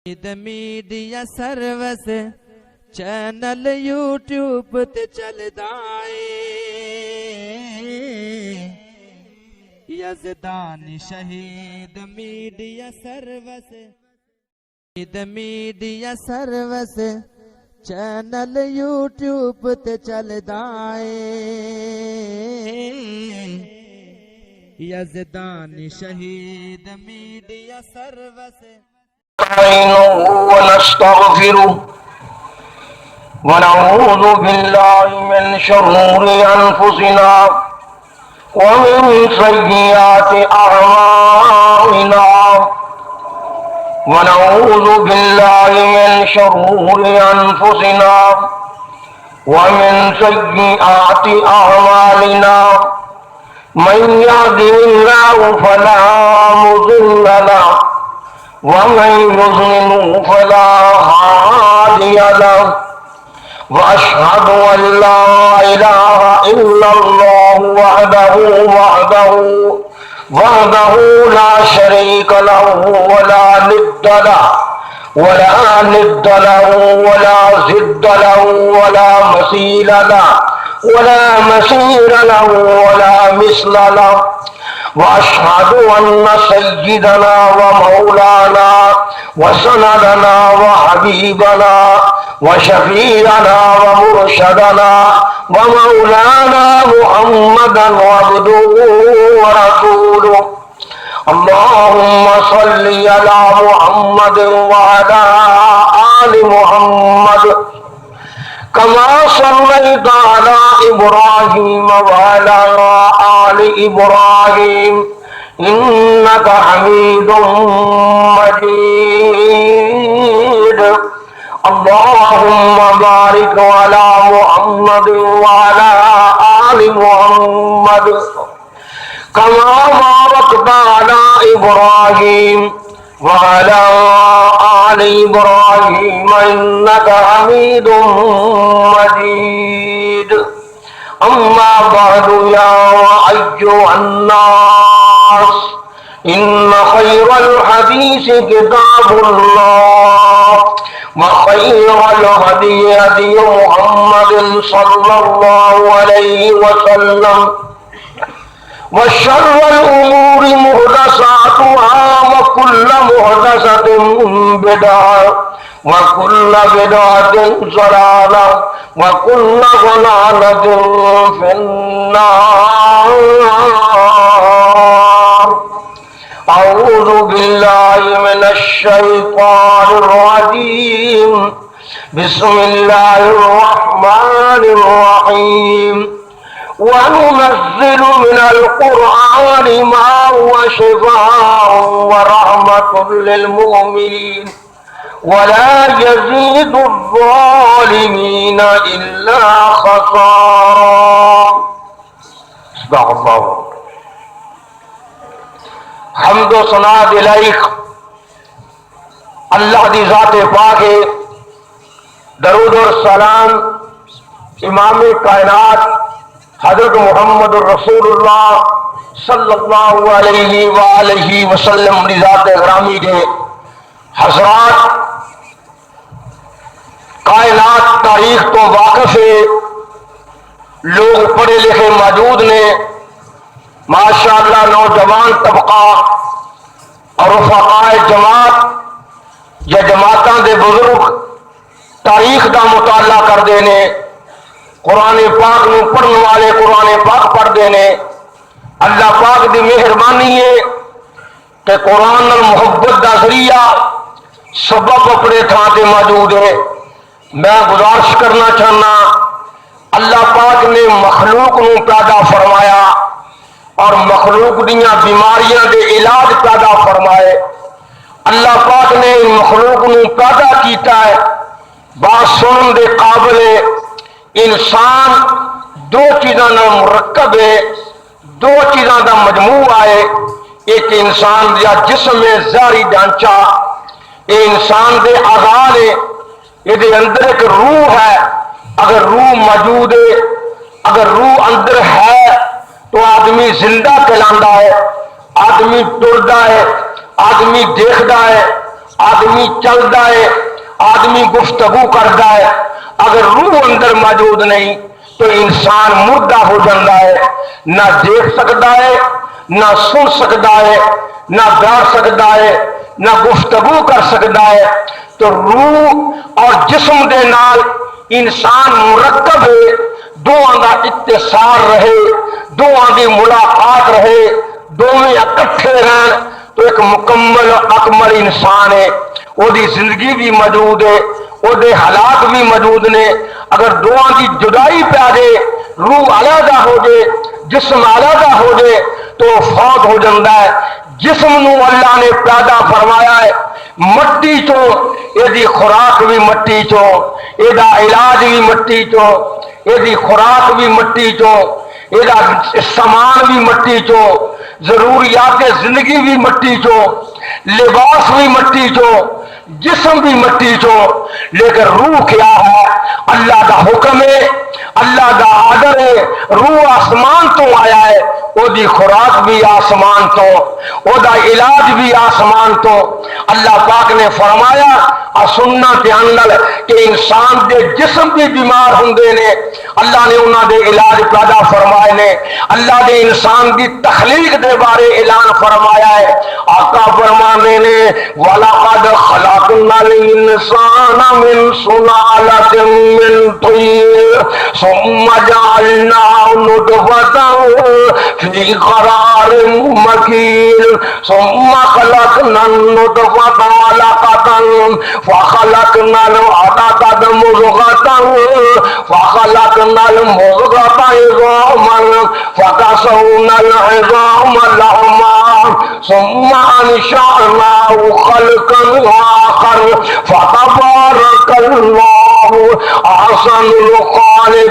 Media service channel YouTube تے چلدا اے یزدان شہید میڈیا سروس چینل یوٹیوب تے چلدا اے یزدان شہید میڈیا سروس ونستغفره ونعوذ بالله من شرور أنفسنا ومن سيئات أعمالنا ونعوذ بالله من شرور أنفسنا ومن سيئات أعمالنا من يهده الله فلا مضل له ومن يضلل فلا هادي له وأشهد أن لا إله إلا الله وحده لا شريك له ولا ند له ولا ضد له ولا مثيل له ولا مسير له ولا مثل له وأشهد أن سيدنا ومولانا وسندنا وحبيبنا وشفيعنا ومرشدنا ومولانا محمدا عبده ورسوله اللهم صل على محمد وعلى آل محمد كما صليت على إبراهيم وعلى آل إبراهيم إنك حميد مجيد اللهم بارك على محمد وعلى آل محمد كما باركت على إبراهيم وعلى آل إبراهيم إنك حميد مجيد أما بعد يا أيها الناس إن خير الحديث كتاب الله وخير الهدي هدي محمد صلى الله عليه وسلم وشر الأمور محدثاتها وكل محدثة بدعة وكل بدعة ضلالة وكل ضلالة في النار أعوذ بالله من الشيطان الرجيم بسم الله الرحمن الرحيم وننزل من القرآن ما هو شفاء ورحمة للمؤمنين ولا يزيد الظالمين إلا خسارا صدق الله حمد و ثنا دلائق اللہ دی ذات پاک ہے درود اور سلام امام کائنات حضرت محمد الرسول اللہ صلی اللہ علیہ وآلہ وسلم ذات گرامی کے حضرات کائنات تاریخ تو واقف ہے لوگ پڑھے لکھے موجود نے ماشاءاللہ نوجوان طبقہ اور رفقائے جماعت یا جماعتاں دے بزرگ تاریخ دا مطالعہ کر دینے قرآن پاک نو پڑھنے والے قرآن پاک پڑھ دینے اللہ پاک دی مہربانی ہے کہ قرآن محبت دا ذریعہ سبب اپنے تھان تے موجود ہے میں گزارش کرنا چاہنا اللہ پاک نے مخلوق نو پیدا فرمایا اور مخلوق دیاں بیماریاں دے علاج پیدا فرمائے اللہ پاک نے مخلوق نو پیدا کیتا ہے بات سنن دے قابل انسان دو چیزاں دا مرکب ہے دو چیزاں دا مجموعہ ہے ایک انسان یا جسم میں ظاہری ڈھانچہ یہ انسان دے اعضاء ہے یہ دے اندر ایک روح ہے اگر روح موجود ہے اگر روح اندر ہے تو آدمی زندہ کہلاندا ہے، آدمی ٹردا ہے، آدمی دیکھدا ہے، آدمی چلتا ہے، آدمی گفتگو کرتا ہے، اگر روح اندر موجود نہیں تو انسان مردہ ہو جاتا ہے، نہ دیکھ سکتا ہے، نہ سن سکتا ہے، نہ بیٹھ سکتا ہے، نہ گفتگو کر سکتا ہے۔ تو روح اور جسم دے نال انسان مرکب ہے، دونوں کا اتصال رہے، دونوں کی ملاقات رہے، دونوں اکٹھے رہن تو ایک مکمل اکمل انسان ہے۔ وہ دی زندگی بھی موجود ہے، وہ دے حالات بھی موجود نے۔ اگر دونوں کی جدائی پہ آ جائے، روح علیحدہ ہو جائے، جسم علیحدہ ہو جائے تو فوت ہو جاتا ہے۔ جسم نو اللہ نے پیدا فرمایا ہے مٹی چوں، یہ خوراک بھی مٹی چوں، یہ علاج بھی مٹی چوں، یہ خوراک بھی مٹی چوں، یہ سامان بھی مٹی چوں، ضروریات زندگی بھی مٹی چوں، لباس بھی مٹی چوں، جسم بھی مٹی چوں۔ لیکن روح کیا ہے؟ اللہ کا حکم ہے، اللہ کا آدر ہے۔ روح آسمان تو آیا ہے، وہ دی خوراک بھی آسمان تو، وہ دا علاج بھی آسمان تو۔ اللہ پاک نے فرمایا سننا دھیان نال کہ انسان دے جسم بھی بیمار ہوندے نے، اللہ نے انہاں دے علاج پیدا فرمائے نے۔ اللہ نے انسان دی تخلیق دے بارے اعلان فرمایا ہے۔ آقا فرمانے نے وَلَقَدْ خَلَقْنَا الْإِنسَانَ مِنْ سُلَالَةٍ مِنْ طِينٍ ثُمَّ جَعَلْنَاهُ نُطْفَةً فِي قَرَارٍ مَكِينٍ ثُمَّ خَلَقْنَا النُّطْفَةَ عَلَقَةً فَخَلَقْنَا الْعَلَقَةَ مُضْغَةً فَخَلَقْنَا الْمُضْغَةَ عِظَامًا فَكَسَوْنَا الْعِظَامَ لَحْمًا ثُمَّ أَنشَأْنَاهُ خَلْقًا آخَرَ فَتَبَارَكَ اللَّهُ أَحْسَنُ الْخَالِقِينَ۔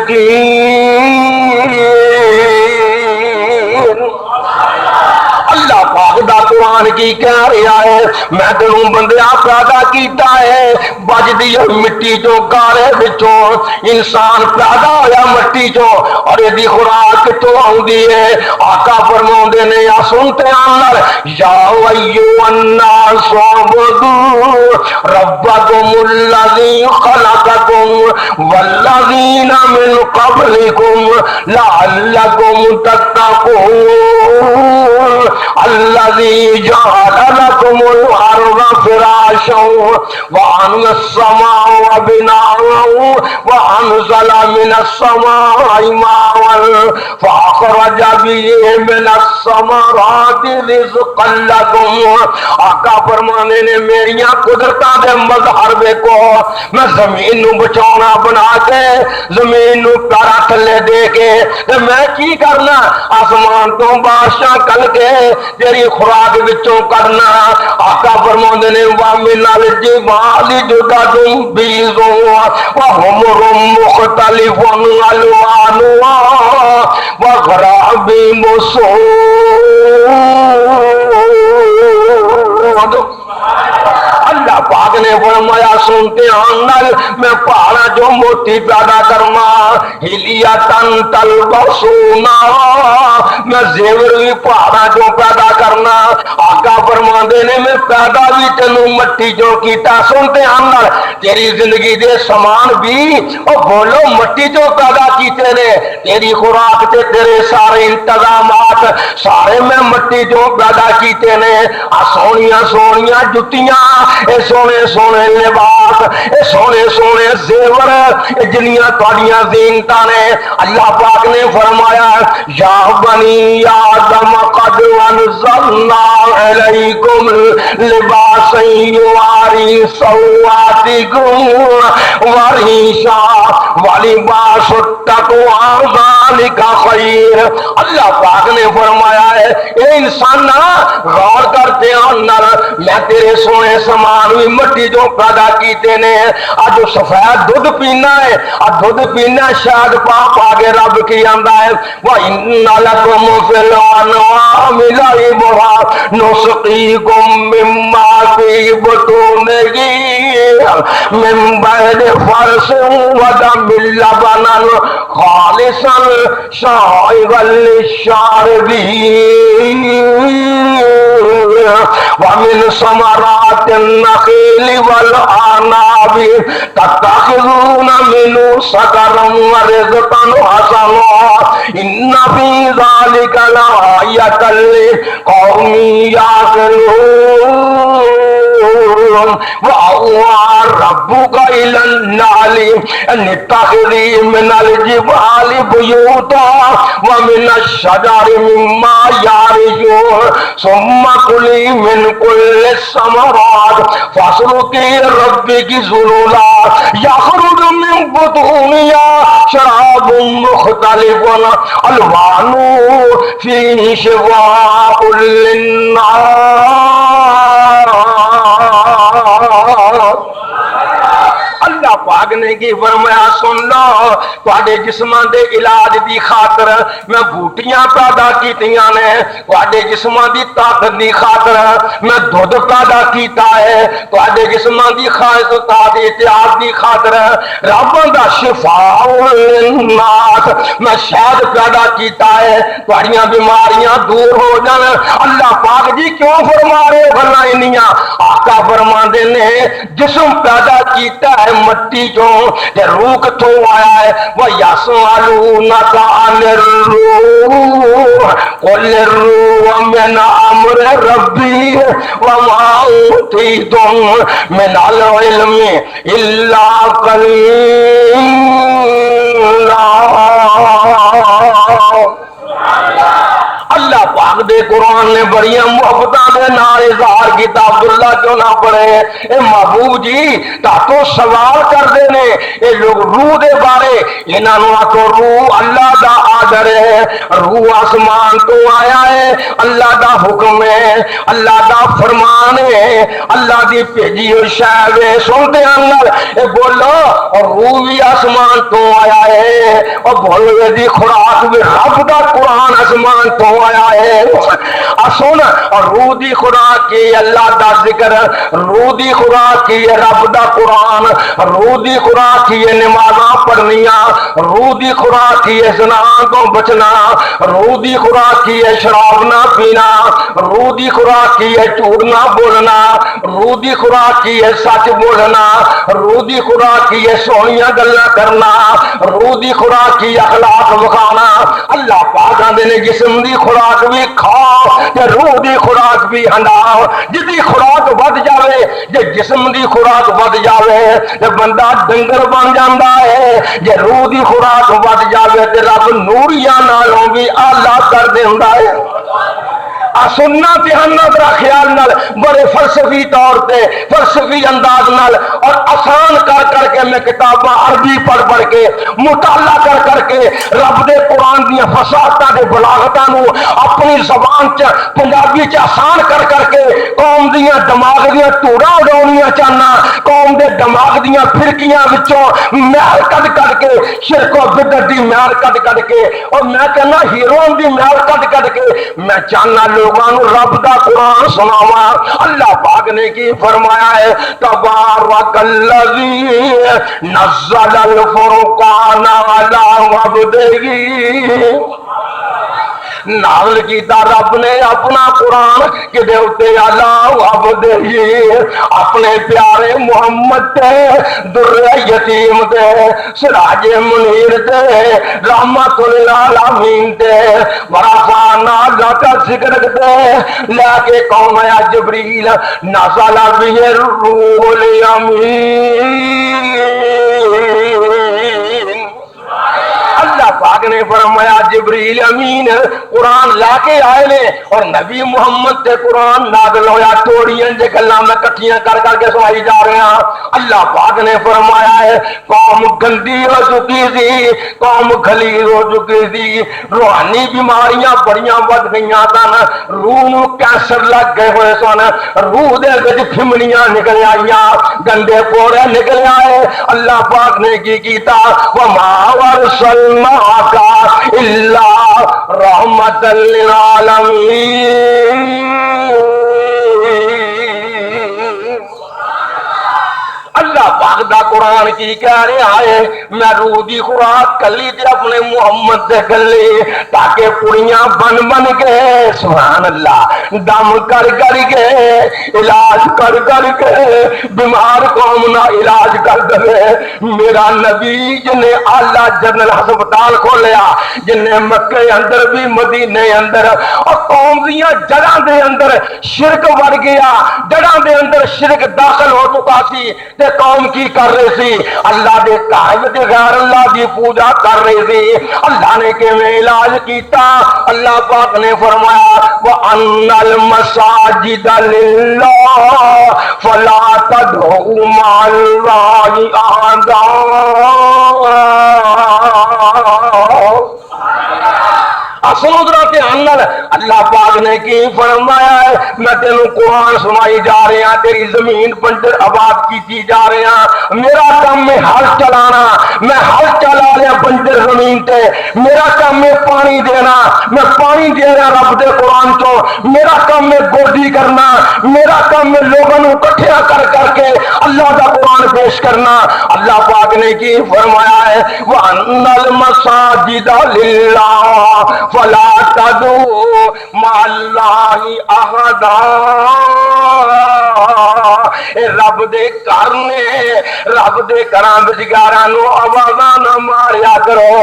اللہ پاک دا قرآن کی کہہ رہا ہے میں تینوں بندیا پیدا کیتا ہے بجدی مٹی چوں، گارے وچوں انسان پیدا ہویا مٹی چوں، اور یہ خوراک کتوں آؤندی ہے؟ آقا فرماؤندے نے یا سنتے آنر یا ایھا الناس اعبدوا ربکم الذی خلقکم والذین من قبلکم لعلکم تتقون الذي جعل لكم الأرض فراشا وأنزل السماء بناء وأنزل من السماء ماء فأخرج به من الثمرات رزقا لكم۔ آقا فرمانے نے میریاں قدرتاں دے مظہر ویکھو، میں زمین نو بچاؤنا بنا کے زمین نو پیرا تھلے دے کے میں کی کرنا آسمان تو بادشاہ کل کے تیری خوراک وچوں کرنا۔ آقا فرماندے نے وَمِنَ الْجِبَالِ جُدَدٌ بِيضٌ وَحُمُرٌ مُخْتَلِفٌ أَلْوَانُهَا وَغَرَابِيبُ سُودٌ۔ اللہ پاک نے فرمایا سنتے آنل میں پہاڑا جو موتی پیدا کرنا ہلیا تن تل بسونا، میں زیور بھی پہاڑا جو پیدا کرنا۔ آقا فرماندے نے میں پیدا بھی تینوں مٹی جو کیتا۔ سنتے آنل تیری زندگی دے سامان بھی او بولو مٹی جو پیدا کیتے نے، تیری خوراک تے تیرے سارے انتظامات سارے میں مٹی جو پیدا کیتے نے۔ سونیاں سونیاں جتیاں، اے سونے سونے لباس، اے سونے سونے زیور، اے جنیاں تواڈیاں زینتاں نے۔ اللہ پاک نے فرمایا یا بنی آدم قد انزلنا علیکم لباسا یواری سوآتکم وریشا ولباس التقوی ذالک خیر۔ اللہ پاک نے فرمایا ہے اے انسان غور کرتے اندر میں تیرے سونے سامان بھی مٹی جو پیدا کیتے نے۔ جو سفید دودھ پینا ہے دودھ پینا شاید پاپ آگے رب کی آندا ہے وَإِنَّ لَكُمْ فِي الْأَنْعَامِ لَعِبْرَةً نُسْقِيكُم مِّمَّا فِي بُطُونِهِ من بعد فرث ودم لبنا خالصا شاربا للشاربين ومن ثمرات النخيل والأعناب تتخذون منه سكرا ورزقا حسنا إن في ذلك لآية لقوم يعقلون وأوحى ربك إلى النحل أن اتخذي من الجبال بيوتا ومن الشجر مما يعرجون ثم كلي من كل الثمرات فاسلكي ربك ذللا يخرج من بطونها شراب مختلف ألوانه فيه شفاء للناس. اللہ پاک نے کی فرمایا سن لو تواڈے جسماں دے علاج دی خاطر میں بوٹیاں پیدا کیتیاں نے تواڈے جسماں دی طاقت دی خاطر میں دودھ پیدا کیتا ہے تواڈے جسماں دی خاص احتیاط دی خاطر رب دا شفاء للناس میں شہد پیدا کیتا ہے تواڈیاں بیماریاں دور ہو جان. اللہ پاک جی کیوں فرما رہے بھلا انیاں آقا فرماندے نے جسم پیدا کیتا ہے مٹی چوں تے روح کتوں آیا ہے وہ یسألونک عن الروح قل الروح من امر ربی وما اوتیتم من العلم الا قلیلا. اللہ پاک دے قرآن نے بڑی محبتاں دے نال اظہار کیتا. عبداللہ کیوں نہ پڑھے اے محبوب جی تاتو سوال کردے نے اے لوگ روح دے بارے انہاں نوں آکھو روح اللہ دا آدر ہے روح آسمان تو آیا ہے اللہ دا حکم ہے اللہ دا فرمان ہے اللہ دی بھیجی ہوئی شے ہے. سنتے ہیں اے بولو اور روح بھی آسمان تو آیا ہے اور بولو دی خوراک بھی رب دا قرآن آسمان تو آیا ہے. سن اور روح دی خوراک کی اللہ دا ذکر روح دی خوراک کی رب دا قرآن روح دی خوراک کی نمازاں پڑھنیاں روح دی خوراک کی زنا تو بچنا روح دی خوراک کی شراب نہ پینا روح دی خوراک کی جھوٹ نہ بولنا روح دی خوراک کی سچ بولنا روح دی خوراک کی سونیاں گلاں کرنا روح دی خوراک کی اخلاق وکھانا. اللہ پاک دے نے جسم دی خوراک بھی کھاؤ تے روح دی خوراک بھی ہنڈاؤ. جدی خوراک ود جاوے جے جسم دی خوراک ود جاوے تے بندہ ڈنگر بن جاندا ہے جے روح دی خوراک ود جاوے تے رب نوریاں نالوں بھی اعلیٰ کر دیندا ہے. سننا تہنا ترا خیال نال بڑے فلسفی طور پہ فلسفی انداز نال اور آسان کر کر کے میں کتاباں عربی پڑھ پڑھ کے مطالعہ کر کر کے رب دے قرآن دیاں فصاحتاں دے بلاغتاں نو اپنی زبان چ پنجابی چ آسان کر کر کے قوم دیاں دماغ دیاں توڑاں اڑاونیاں چاہنا قوم دے دماغ دیاں پھرکیاں وچوں میل کڈ کڈ کے شرک و بدعت دی میل کڈ کڈ کے اور میں کہنا ہیروئن دی میل کڈ کڈ کے میں چاہنا لوگاں نو رب دا قرآن سناواں. اللہ پاک نے کی فرمایا ہے تبارک الذی نزل الفرقان علی عبدہ نازل کیتا رب نے اپنا قرآن کہ دے اتے اللہ عبدہ اپنے پیارے محمد تے در یتیم تے سراج منیر تے رحمت للعالمین تے ورفعنا لک ذکرک تے لے کے قوم جبریل نزل به الروح الامین. اللہ پاک نے فرمایا جبریل امین قرآن لا کے آئے نے اور نبی محمد تے قرآن نازل ہویا توڑیاں جے گلاں میں کٹھیاں کر کر کے سنائی جا رہے ہیں. اللہ پاک نے فرمایا ہے قوم گندی ہو چکی تھی قوم گھلی ہو چکی تھی روحانی بیماریاں بڑیاں بد گئیاں سن روح نو کینسر لگ گئے ہوئے سن روح دے وچ پھمڑیاں نکل آئیاں گندے پورے نکل آئے. اللہ پاک نے کی کیتا وما ورسلناک الا رحمت للعالمین. پاک دا قرآن کی کہہ رہا ہے میں روح دی خوراک کلی تے اپنے محمد دے گلے تاکہ پڑیاں بن کے سبحان اللہ دم کر کے علاج کر کے بیمار قوم نہ علاج کر دے. میرا نبی جن نے اعلیٰ جنرل ہسپتال کھولیا جن نے مکے اندر بھی مدینے اندر اور قوم دیاں جڑاں دے اندر شرک بڑھ گیا جڑاں دے اندر شرک داخل ہو چکا سی تے قوم کی کر رہی سی اللہ دے قائد دے غیر اللہ دی پوجا کر رہی سی. اللہ نے کیویں علاج کیتا اللہ پاک نے فرمایا وَأَنَّ الْمَسَاجِدَ لِلَّهِ فَلَا تَدْعُوا مَعَ اللَّهِ أَحَدًا. سنودرا دھیان نال اللہ پاک نے کی فرمایا ہے میں تینوں قرآن سنائی جا رہے ہیں تیری زمین بنجر آباد کی جا رہے ہیں. میرا کام میں ہل چلانا میں ہل چلا رہا بنجر زمین تے میرا کام میں پانی دینا میں پانی دے رہا رب دے قرآن چو میرا کام میں گودی کرنا میرا کام میں لوگوں کو اکٹھا کر کے اللہ کا قرآن پیش کرنا. اللہ پاک نے کی فرمایا ہے وَأَنَّ الْمَسَاجِدَ لِلَّهِ فَلَا تَدْعُوا مَعَ اللَّهِ أَحَدًا. رب دے گھر نے رب دے گھراں وچ گاراں نو آوازاں نہ ماریا کرو.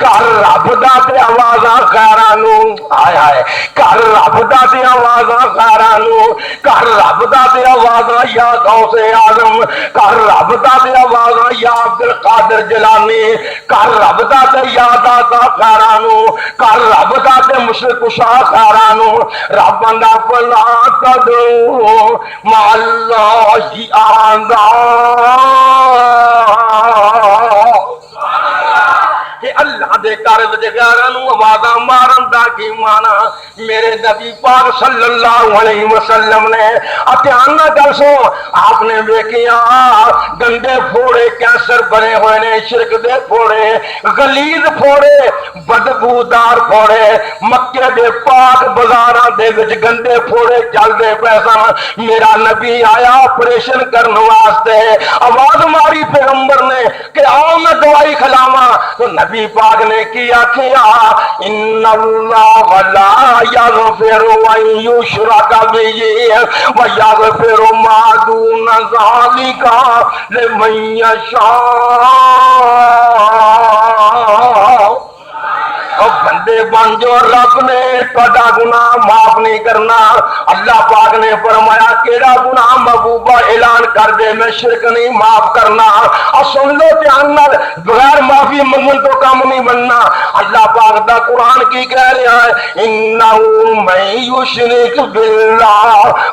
گھر رب دا تے آوازاں غیراں نو ہائے ہائے گھر رب دا تے آوازاں غیراں نو گھر رب دا تے آوازاں یا غوث اعظم گھر رب دا تے آوازاں یا عبد القادر جیلانی گھر رب دا تے یا داتا غیراں نو گھر رب دا تے مشرک کشا غیراں نو. رب دا فلا تدعو مع اللہ آندہ کہ اللہ دے گھر وچ غیراں نو آوازاں مارن دا کی مانا. میرے نبی پاک صلی اللہ علیہ وسلم نے دھیان نال گل سو آپ نے ویکھیا گندے پھوڑے کینسر بنے ہوئے نے شرک دے پھوڑے غلیظ پھوڑے بدبودار پھوڑے مکے دے پاک بازاراں دے وچ گندے پھوڑے چلدے پے سن. میرا نبی آیا آپریشن کرن واسطے آواز ماری پیغمبر نے کہ آؤ میں دوائی کھلاواں تو نبی پاک نے کیا ان اللہ لا یغفر ان یشرک بہ ویغفر ما دون ذلک لمن یشاء. بندے بن جو رب نے تہاڈا گناہ معاف نہیں کرنا. اللہ پاک نے فرمایا کیڑا گناہ محبوبہ اعلان کر دے میں شرک نہیں معاف کرنا. اور سن لو دھیان نال بغیر معافی منگن تو کام نہیں بننا. اللہ پاک دا قرآن کی کہہ رہا ہے انہ من یشرک باللہ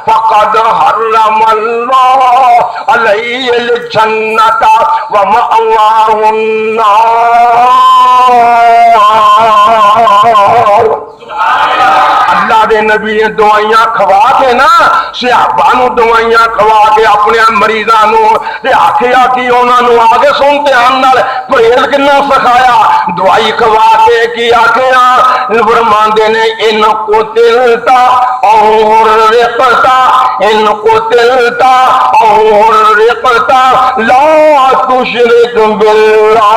فقد حرم اللہ علیہ الجنۃ ومأواہ النار. اللہ دے نبی نے دوائیاں کھوا کے نا صحابہ نو دوائیاں کھوا کے اپنے مریضاں نو تے آکھیا کہ انہاں نو آگے سن دھیان نال پرہیز کنا سکھایا. دوائی کھوا کے کی آکھیا فرماندے نے ان کو تلتا اور رقتا ان کو تلتا اور رقتا لا تشرک باللہ.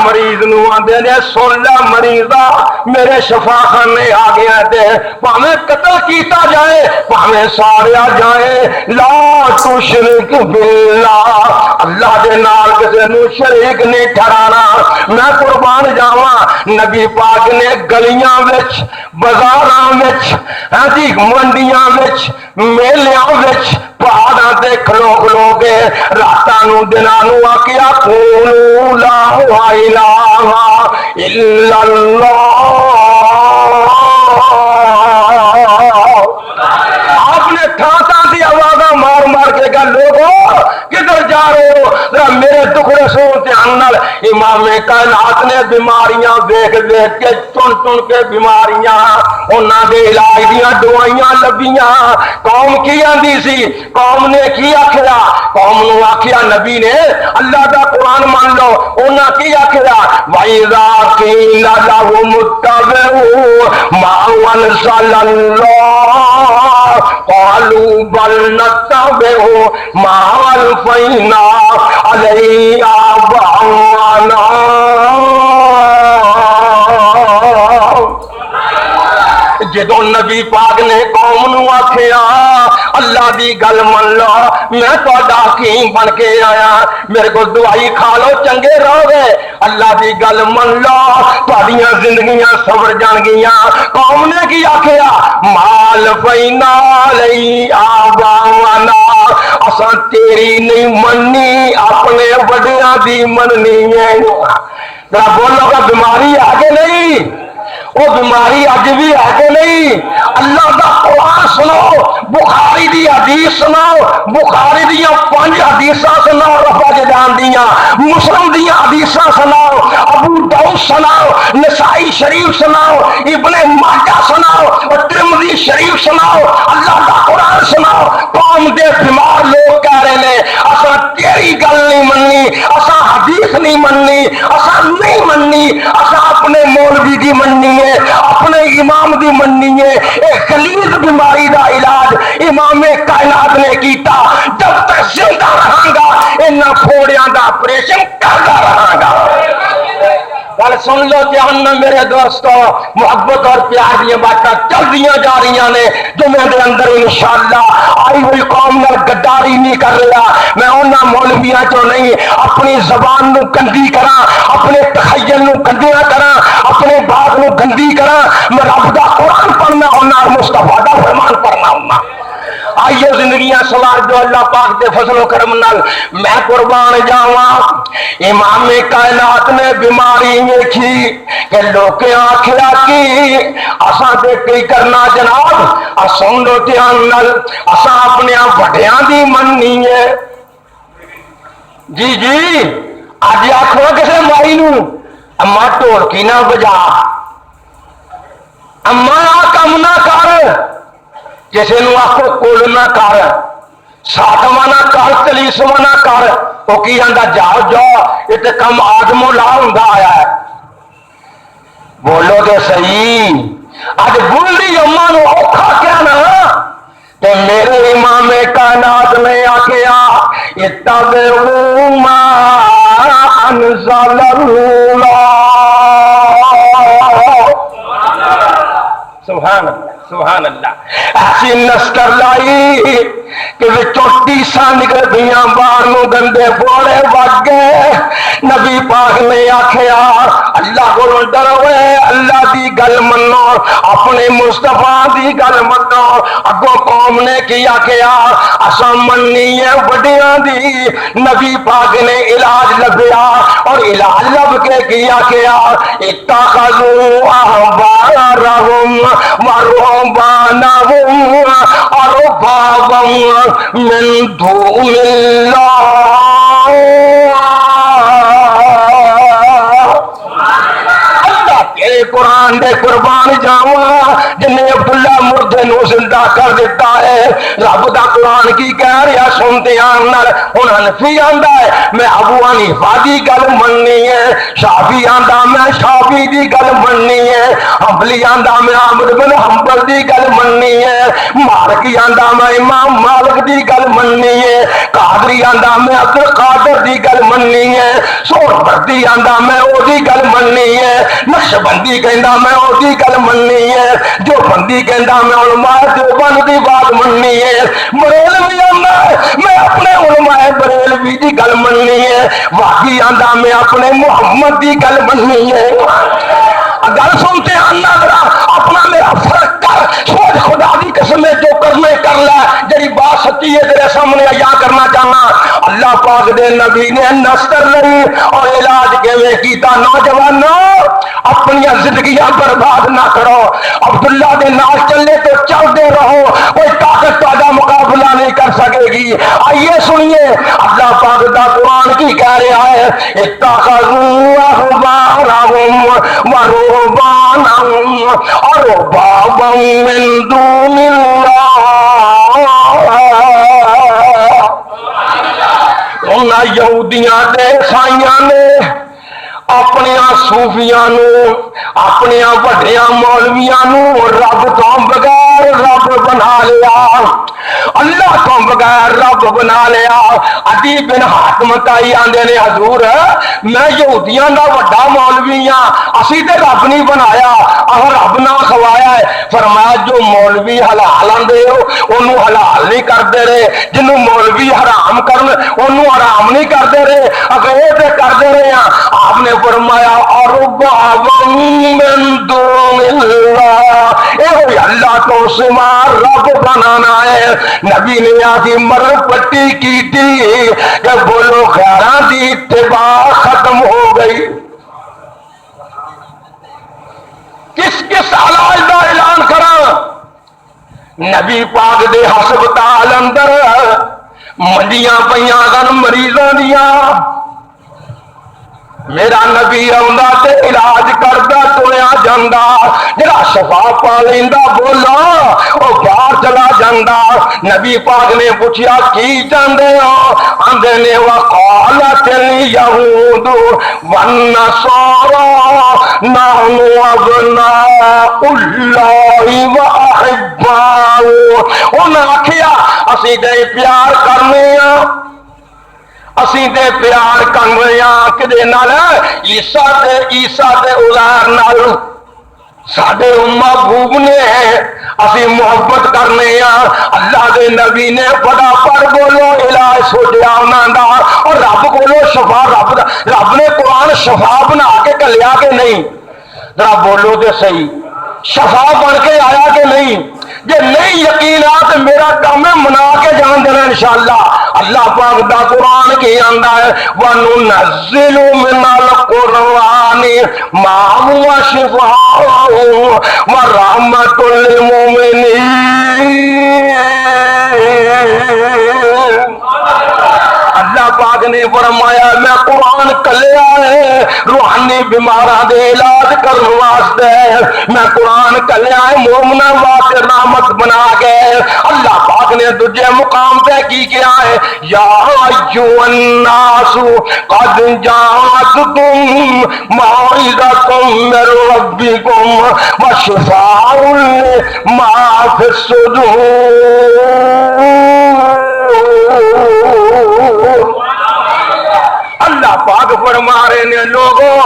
مریض نو آندے نے سن لے مریضا میرے شفا خانے آ گیا تے پاویں قتل کیتا جائے پاویں ساریا جائے لا تشرک باللہ. اللہ دے نال کسے نو شریک نہیں ٹھہرانا. میں قربان جاواں نبی پاک نے گلیاں وچ بازاراں وچ ہاں جی منڈیاں وچ میلیاں وچ پہاڑاں تے کھلو کے راتاں نو دناں نو آکھیا قولوا لا الہ الا اللہ. آپ نے تھا دی آوازاں مار کے گل لوگو کدھر جا رہے ہو ذرا میرے ٹکڑے سن دھیان نال. امام کائنات نے بیماریاں دیکھ کے چن کے بیماریاں انہاں دے علاج دیاں دوائیاں لبیاں. قوم کی آندی سی قوم نے کی آکھیا قوم نو آکھیا نبی نے اللہ دا قرآن مان لو. انہاں کی آکھیا وَإِذَا قِيلَ لَهُمُ اتَّبِعُوا مَا أَنزَلَ اللَّهُ قالوا بل نتبع ما الفینا علی آباءنا. جدو نبی پاک نے قوم نو آکھیا اللہ دی گل من لو، میں تہاڈا حکیم بن کے آیا، میرے کو دوائی کھا لو چنگے رہو گے، اللہ دی گل من لو تہاڈیاں زندگیاں سور جان گیاں. قوم نے کی آکھیا مال فینا علی آباءنا، اساں تیری نہیں مننی اپنے وڈیاں دی مننی ہے. ذرا بولو گا بیماری آگے نہیں، وہ بیماری اج بھی ہے کہ نہیں؟ اللہ دا قرآن سناؤ، بخاری دی حدیث سناؤ، بخاری دیا 5 حدیثاں سناؤ، رفع جدان دیا، مسلم دیا حدیثاں سناؤ، ابو داؤد سناؤ، نسائی شریف سناؤ، ابن ماجہ سناؤ، اور ترمذی شریف سناؤ، اللہ دا قرآن سناؤ. قوم دے بیمار لوگ کہہ رہے ہیں اساں تیری گل نہیں مننی، اساں حدیث نہیں مننی، اساں نہیں مننی، اساں اپنے مولوی دی مننی ہے، اپنے امام دی مننی ہے. ایک غلیظ بیماری دا علاج امام کائنات نے کیتا، جب تک زندہ رہاں گا انہاں پھوڑیاں دا آپریشن کردا رہاں گا. گل سن لو جہنم میرے دوستو، محبت اور پیار دی باتاں چلدیاں جا رہی نے. جمعے دے اندر انشاءاللہ آئی ہوئی قوم نال گداری نہیں کر رہا. میں انہاں مولویاں چوں نہیں اپنی زبان نو گندی کراں، اپنے تخیل نو گندیاں کراں، اپنے بات نو گندی کراں. میں رب دا قرآن پڑھنا ہونا اور مصطفیٰ دا فرمان پڑھنا ہونا. آئیے زندگیاں سوار جو اللہ پاک دے فضل و کرم نال. میں قربان جاواں امام کائنات نے بیماری ویکھی کہ لوکے آکھیا کی اساں تے کی کرنا جناب، اساں دو دھیان نال اساں اپنے وڈیاں دی مننی ہے. جی جی اج آکھو کسے مائی نو اما ڈھولکی نہ بجا، اما آ کم نہ کر، کسی نو آخو کل نہ کر، ساتواں نہ کر، چلیسواں نہ کر. وہ کی آندا جاؤ جاؤ، یہ تو کم آدم و لا ہوندا آیا ہے. بولو تو صحیح، اج بولدی اما نو اوکھا کیا نا. تے میرے امام کائنات نے آکھیا اتبعوا ما انزل اللہ. سبحان اللہ سبحان اللہ. ایسی نسکر لائی کہ ٹیساں نکل گئیاں باہر نو، گندے بوڑے وگ گئے. نبی پاک نے آکھیا اللہ کو ڈرو، اللہ دی گل منو، اپنے مصطفیٰ دی گل منو. اگوں قوم نے کی آکھیا اساں مننی ہے وڈیاں دی. نبی پاک نے علاج لبیا اور علاج لب کے کی آکھیا اتخذوا احبارهم ورهبانهم اربابا من دون اللہ. تیرے قرآن دے قربان جاواں جن نے عبداللہ مردے نو زندہ کر دیتا ہے. رب دا قرآن کی کہہ رہا سنتے آن ہن حنفی آندا ہے میں ابو حنیفہ دی گل مننی ہے، شافعی آندا میں شافعی دی گل مننی ہے، حنبلی آندا میں احمد بن حنبل دی گل مننی ہے، مالکی آندا میں امام مالک دی گل مننی ہے، قادری آندا میں عبد القادر دی گل مننی ہے، سہروردی آندا میں او دی گل مننی ہے، نقشبندی کہندا میں او دی گل مننی ہے، جو بندی کہندا میں علماء دیوبند دی بات مننی ہے، بریلوی آندا میں اپنے علماء بریلوی دی گل مننی ہے، واقعی آندا میں اپنے محمد دی گل مننی ہے. گل سنتے آنا ذرا اپنا میرا فرق کر، سوچ خدا دی قسم ہے جو کرنا کر لے. جڑی بات سچی ہے تیرے سامنے عیاں کرنا چاہنا. اللہ پاک دے نبی نے نستر نہیں اور علاج کیویں کیتا. نوجوانوں اپنی زندگیاں برباد نہ کرو، عبداللہ دے نال چلے تو چلتے رہو، کوئی طاقت تہاڈا مقابلہ نہیں کر سکے گی. آئیے سنیے اللہ پاک دا قرآن کی کہہ رہا ہے اتخذوا احبارهم ورهبانهم اربابا من دون اللہ. انہاں یہودیاں تے عیسائیاں نے اپنے صوفیاں نو، اپنے وڈیاں مولویاں نو رب تو بغیر بغیر رب بنا لیا، اللہ تو بغیر رب بنا لیا۔ عدی بن حاتم تائی آندے نے حضور میں یہودیاں دا وڈا مولوی ہاں، اسی تے رب نہیں بنایا، اگر رب نہ کھوایا ہے۔ فرمایا جو مولوی حلال آندے ہو انہوں حلال نہیں کرتے رہے، جنہوں مولوی حرام کرن انہوں حرام نہیں کرتے رہے، اگر یہ تے کرتے رہے ہیں۔ آپ نے فرمایا ارباب من دون اللہ، اے ہوئی اللہ تو سوا رب بنانا ہے۔ نبی نے آتی مر پٹی کی تھی کہ بولو خیران دی اتباع ختم ہو گئی۔ کس کس علاج دا اعلان کرا؟ نبی پاک دے ہسپتال اندر منڈیاں پیاں دن مریضاں دیاں، میرا نبی آندا تے علاج کردا تریا جاندا، جڑا شفا پا لیندا بولا او باہر چلا جاندا۔ نبی پاک نے پوچھیا کی چاہندے ہو؟ آندے نے وقالت الیہود والنصارى نحن ابناء اللہ واحباؤہ، انہاں آکھیا اسی دے پیار کرنے ہاں، اسی دے پیار کرنے ہاں کدے نال؟ عیسیٰ تے عزیر نال۔ ساڈے محبوب نے اسی محبت کرنے ہاں۔ اللہ دے نبی نے فٹافٹ بولو علاج سوچیا انہاں دا، اور رب بولو شفا، رب نے قرآن شفا بنا کے کلیا کہ نہیں؟ ذرا بولو تے صحیح، شفا بن کے آیا کہ نہیں؟ جے نہیں یقین آ تو میرا کام ہے منا کے جان دینا انشاءاللہ۔ اللہ پاک دا قرآن کی آندا ہے وَنُنَزِّلُ مِنَ الْقُرْآنِ مَا هُوَ شِفَاءٌ وَرَحْمَةٌ لِّلْمُؤْمِنِينَ۔ اللہ پاک نے فرمایا میں قرآن کلیا ہے روحانی بیماراں دے علاج کرنے واسطے، میں قرآن کلیا ہے مومناں واسطے رحمت بنا کے۔ اللہ پاک نے دوجے مقام پہ کی کیا ہے یا ایھا الناس قد جاءتکم موعظۃ من ربکم وشفاء لما فی الصدور۔ اللہ پاک فرما رہے نے لوگوں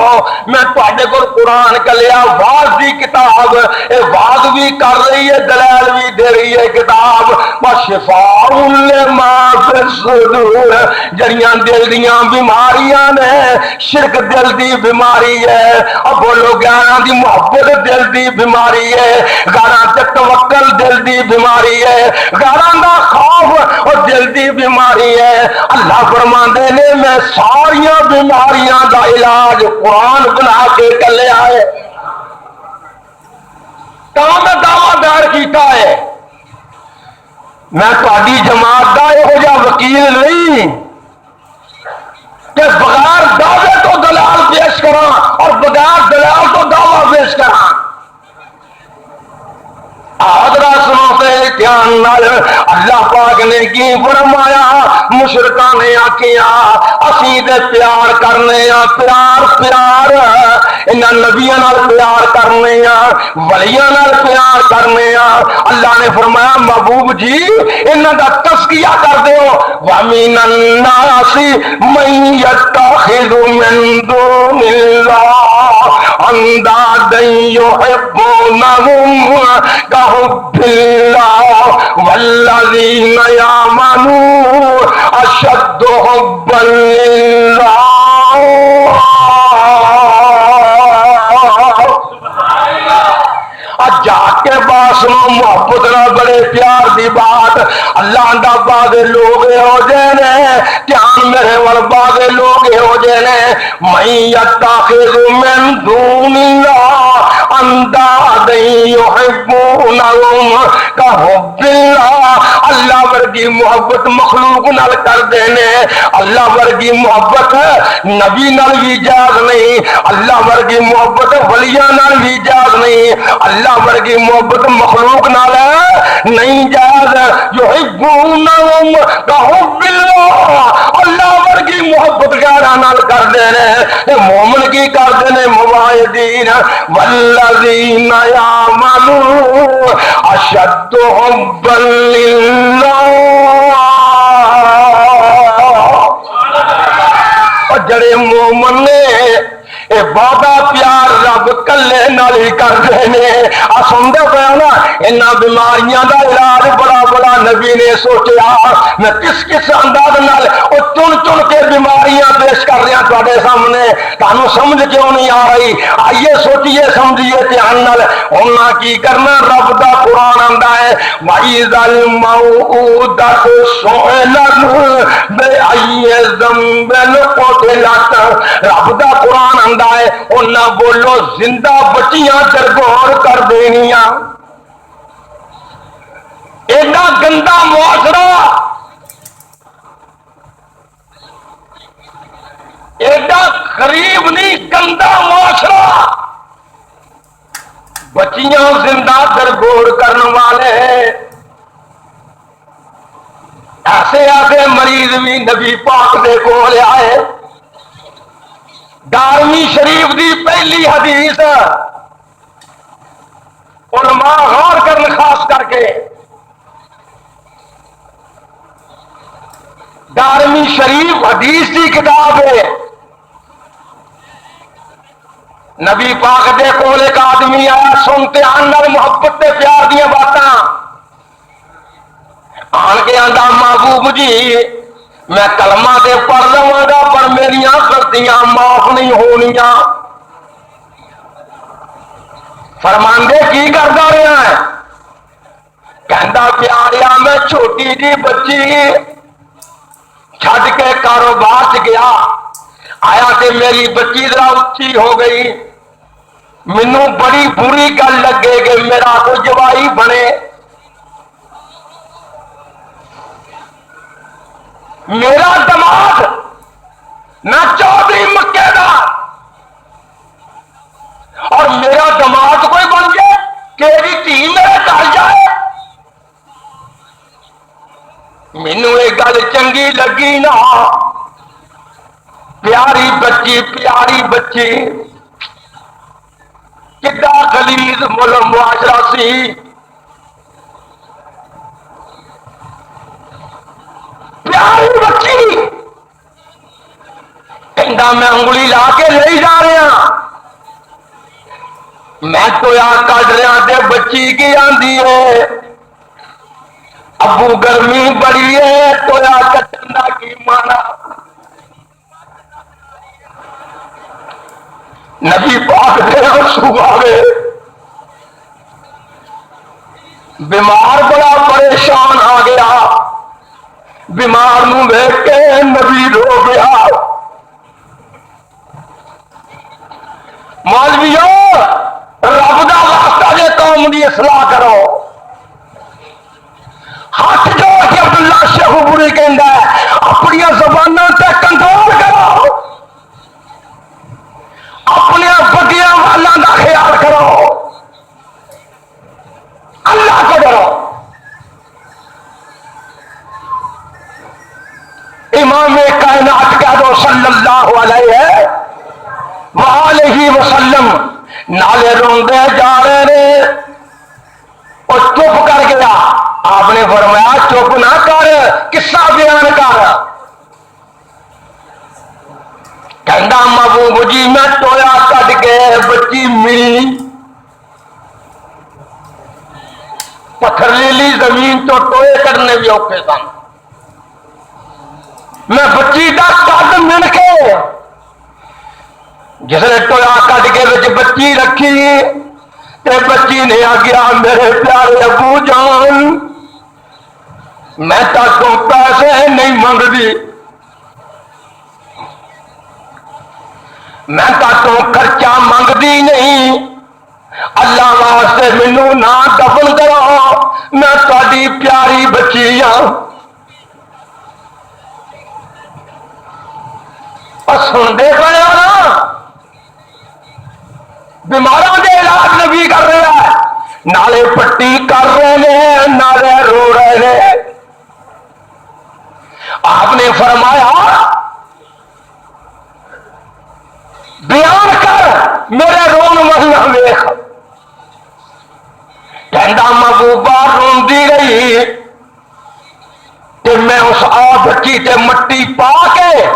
میں تواڈے کول قرآن کلیا واز دی کتاب، اے واز بھی کر رہی ہے دلائل بھی دے رہی ہے کتاب، وشفاء لما فی الصدور، جڑیاں دل دیاں بیماریاں نے، شرک دل دی بیماری ہے، اب بولو گانا دی محبت دل دی بیماری ہے، گانا تے توکل دل دی بیماری ہے، گانا دا خوف اور دل دی بیماری ہے۔ اللہ فرماندے نے میں ساریاں بیماریاں دا علاج قرآن بنا کے کلے آئے۔ کہاں میں دعویٰ دار کیتا ہے میں تہاڈی جماعت دا یہو جا وکیل نہیں کہ بغیر دعوے تو دلال پیش کراں اور بغیر دلال تو دعویٰ پیش کراں۔ حضرات سنو سے دھیان نال اللہ پاک نے کی فرمایا، مشرکاں نے آکھیا اسی دے پیار کرنے ہاں، پیار انہاں نبیاں نال پیار کرنے ہاں، ولیاں نال پیار کرنے ہاں۔ اللہ نے فرمایا محبوب جی انہاں دا تزکیہ کر دیو، وَمِنَ النَّاسِ مَن يَتَّخِذُ مِن دُونِ اللَّهِ أَندَادًا يُحِبُّونَهُمْ كَحُبِّ اللَّهِ وَالَّذِينَ آمَنُوا أَشَدُّ حُبًّا لِلَّهِ۔ جا کے باسنو محبت نہ بڑے پیار دی بات، اللہ دا بعد لوگ ہو جانے دھیان میرے وال بعد لوگ ہو جانے من یتخذ من دون اللہ اندادا یحبونہم کحب اللہ۔ اللہ ورگی محبت مخلوق نال کر دینے، اللہ ورگی محبت نبی نال بھی جائز نہیں، اللہ ورگی محبت ولیاں نال بھی جائز نہیں، اللہ ورگی محبت مخلوق نال نہیں جائز۔ یحبونہم کحب اللہ، اللہ ورگی محبت غیراں نال کردے نے تے مومن کی کردے نے مواہدین والذین یعملون اشد حبا للہ اور جڑے مومن نے اے بابا پیار رب کلے نال ہی کردے نے آ سنتے پے نا انہاں بیماریاں دا علاج بڑا بڑا نبی نے سوچیا میں کس کس انداز نال او چن چن کے بیماریاں پیش کر رہا تواڈے سامنے تانوں سمجھ کیوں نہیں آ رہی آئیے سوچئے سمجھیے دھیان نال انہاں کی کرنا رب دا قرآن آندا ہے وَإِذَا الْمَوْءُودَةُ سُئِلَتْ بِأَيِّ ذَنبٍ قُتِلَتْ رب دا قرآن آندا ہے انہاں بولو زندہ بچیاں درگور کر دینیاں ایڈا گندا معاشرہ ایڈا غریب نہیں گندا معاشرہ بچیاں زندہ درگور کرنے والے ایسے ایسے مریض بھی نبی پاک دے کول آئے دارمی شریف دی پہلی حدیث علماء غور کرن خاص کر کے دارمی شریف حدیث کی کتاب ہے نبی پاک دے کول ایک آدمی آیا سنتے آن نال محبت تے پیار دیا باتاں آن کے آندا محبوب جی میں کلمہ دے پڑھ لواں گا پر میریاں غلطیاں معاف نہیں ہونیاں فرماندے کی کردا رہا ہے کہندا پیاریا میں چھوٹی جی بچی چھڈ کے کاروبار چ گیا آیا کہ میری بچی ذرا اچھی ہو گئی مینوں بڑی بری گل لگے کہ میرا کوئی جوائی بنے میرا دماغ نہ چودھری مکے دا اور میرا دماغ کوئی بن جائے تیری دھی میرے گھر جائے مینو یہ گل چنگی لگی نا پیاری بچی کدا غلیظ معاشرہ سی پیاری بچی کہندا میں انگلی لا کے لے جا رہا میں ٹویا کٹ رہا تے بچی کی آندی ہے ابو گرمی بڑی ہے ٹویا کٹن دا کی مانا نبی پاک دے آنسو آوے بیمار بڑا پریشان آ گیا بیمار نو دیکھ کے نبی رو گیا مولویو رب دا واسطہ جے قوم دی اصلاح کرو ہاتھ جو کہ عبداللہ شیخ بری کہندا ہے اپنی زبانوں تے کنٹرول کرو اپنے بگیاں والاں دا خیال کرو اللہ کو ڈرو امام کائنات کہہ دو صلی اللہ علیہ وآلہ وسلم نالے روندے جا رہے نے اور چپ کر گیا آپ نے فرمایا چپ نہ کر قصہ بیان کر کہندا محبوب جی میں ٹویا کٹ کے بچی ملی پتھریلی زمین تو ٹوئے کرنے بھی اوکھے سن میں بچی دا قد من کے جس نے ٹویا کٹ کے بچ بچی رکھی تے بچی نے آگیا میرے پیارے ابو جان میں تاکوں پیسے نہیں منگدی میں تاکوں خرچہ منگدی نہیں اللہ واسطے مینوں نہ دفن کرو میں تہاڈی پیاری بچی ہاں سنتے پڑے ہو نا بیماروں کے علاج نبی کر رہے ہیں نالے پٹی کر رہے ہیں نالے رو رہے ہیں آپ نے فرمایا میرے رون ورنہ ویخ کہندا محبوبہ روندی رہی تے میں اس بچی تے مٹی پا کے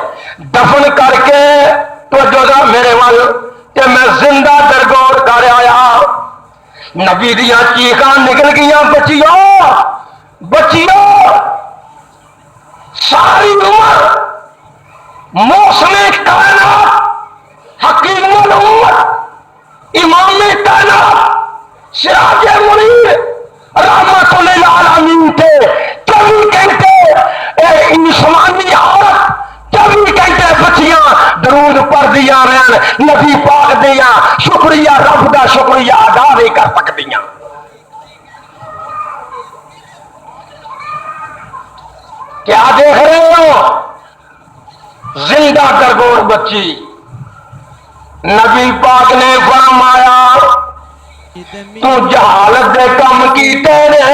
دفن کر کے تو جو میرے وال تے میں زندہ درگور کر آیا نبی دیاں چیخاں نکل گیا بچیو بچیو ساری عمر موسم کائنات حکیم الامت امام کائنات سراج منیر رحمت للعالمین تھے 24 گھنٹے انسانی عورت 24 گھنٹے بچیاں درود پڑھ دیا رہن نبی پاک دیا شکریہ رب دا شکریہ ادا نہیں کر سکتیاں کیا دیکھ رہے ہو زندہ درگور بچی نبی پاک نے فرمایا تو جہالت دے کم کیتے نے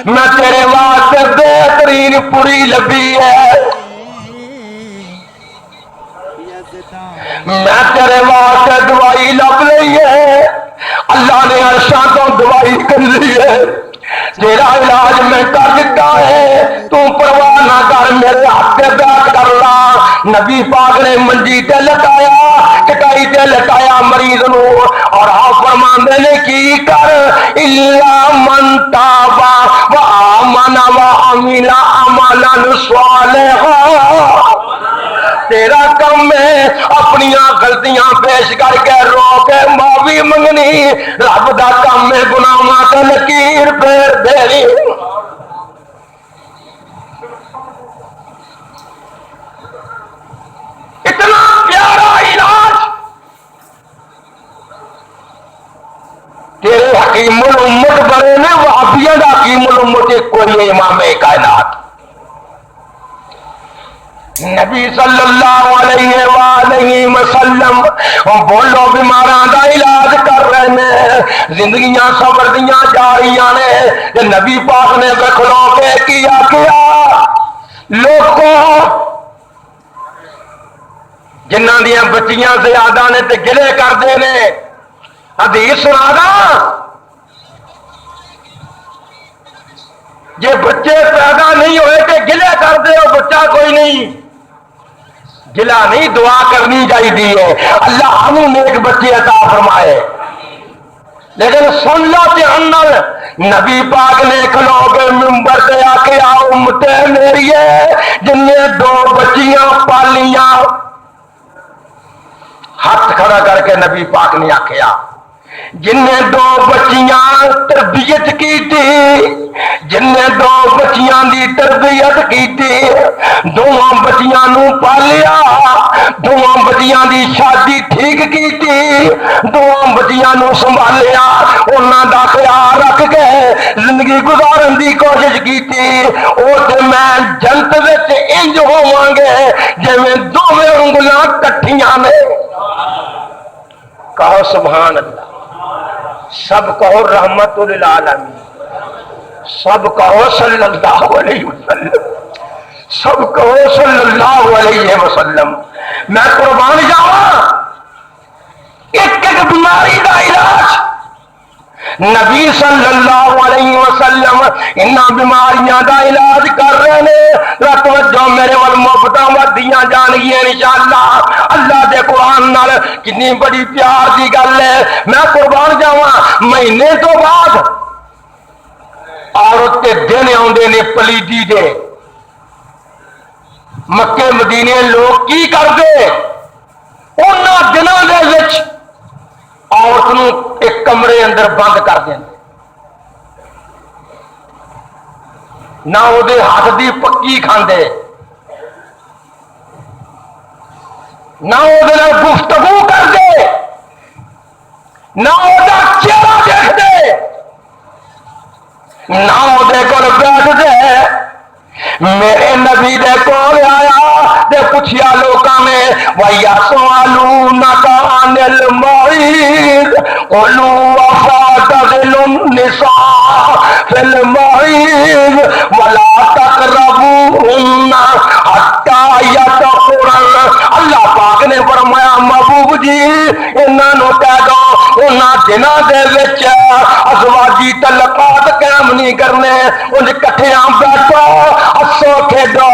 میں تیرے واسطے بہترین پوری لبی ہے میں تیرے واسطے دوائی لب لئی ہے اللہ نے عرشاں تو دوائی کر لی ہے تیرا علاج میں کر دیتا ہے تو پرواہ نہ کر میرے ہاتھ سے بیعت کر لا نبی پاک نے منجی تے لٹایا چٹائی تے لٹایا مریض نو اور آپ فرماندے نے کی کر الا من تاب و آمن و عمل عملا صالحا تیرا کم ہے اپنی غلطیاں پیش کر کے رو کے معافی منگنی رب دا کم ہے گناہاں تے لکیر پھیر دینی اتنا پیارا علاج تیرے حکیم الامت بڑے نے وہابیہ دا حکیم الامت کوئی امام کائنات نبی صلی اللہ علیہ وآلہ وسلم بولو بیماراں دا علاج کر رہے ہیں زندگیاں صبر دیاں جا رہی نے نبی پاک نے کھلو کے کیا لوگوں جنہاں دیاں بچیاں زیادہ نے تے گلے کردے نے حدیث سنا دا جے بچے پیدا نہیں ہوئے تے گلے کر دے ہو بچہ کوئی نہیں گلا نہیں دعا کرنی چاہیے اللہ ہمیں نیک بچے عطا فرمائے لیکن سن لو دھیان نال نبی پاک نے کھلو کے منبر سے آ کے امتے میری جن نے 2 بچیاں پالیاں ہاتھ کھڑا کر کے نبی پاک نے آکھیا جن نے 2 بچیاں تربیت کی تھی جن نے 2 بچیاں دی تربیت کی تھی 2 بچیاں نو پالیا 2 بچیاں دی شادی ٹھیک کی تھی 2 بچیاں نو سنبھالیا انہاں دا خیال رکھ کے زندگی گزارن دی کوشش کی تھی او تے میں جنت وچ انج ہوواں گے جویں دوویں انگلاں کٹھیاں نے کہو سبحان اللہ سب کہو رحمت للعالمین سب کہو صلی اللہ علیہ وسلم سب کہو صلی اللہ علیہ وسلم میں قربان جاواں ایک بیماری دا علاج نبی صلی اللہ علیہ وسلم انہاں بیماریاں دا علاج کر رہے نے توجہ میرے ول محبتاں ودیاں جان گیاں انشاءاللہ اللہ دے قرآن نال کتنی بڑی پیار دی گل ہے میں قربان جاواں مہینے تو بعد عورت کے دن آندے نے پلیدی دے مکے مدینے لوگ کی کردے انہاں دناں دے وچ عورت نو ایک کمرے اندر بند کر دیں نہ وہ دے ہاتھ دی پکی کھاندے نہ وہ دے گفتگو کر دے نہ وہ دا چہرہ دیکھ دے نہ وہ دے کول بیٹھ دے میرے نبی دے کول آیا دے پوچھیا لوکاں نے وَيَسْأَلُونَكَ عَنِ الْمَحِيضِ قُلْ وَاعْتَزِلُوا النِّسَاءَ فِي الْمَحِيضِ وَلَا تَقْرَبُوهُنَّ حَتَّى يَطْهُرْنَ اللہ پاک نے فرمایا محبوب جی انہاں نوں انہاں دناں دے وچ ازواجی تعلقات قائم نہیں کرنے، انج کٹھیاں بیٹھو ہسو کھیڈو،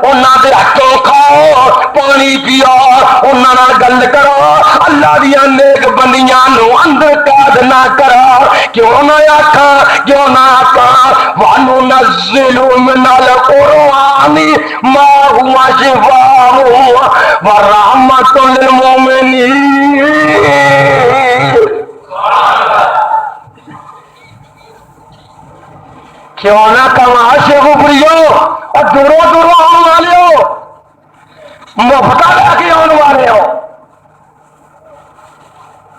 انہاں دے ہاتھوں کھاؤ پانی پیو، انہاں نال گل کرو، اللہ دیاں نیک بندیاں نو اندر قید نہ کرو۔ کیوں نہ آکھاں کیوں نہ آکھاں وَنُنَزِّلُ مِنَ الْقُرْآنِ مَا هُوَ شِفَاءٌ وَرَحْمَةٌ لِّلْمُؤْمِنِينَ۔ کیوں نہ کہاں عاشق بریو اور دوروں دوروں آنے والے ہو، مفتا لے کے آنے والے ہو،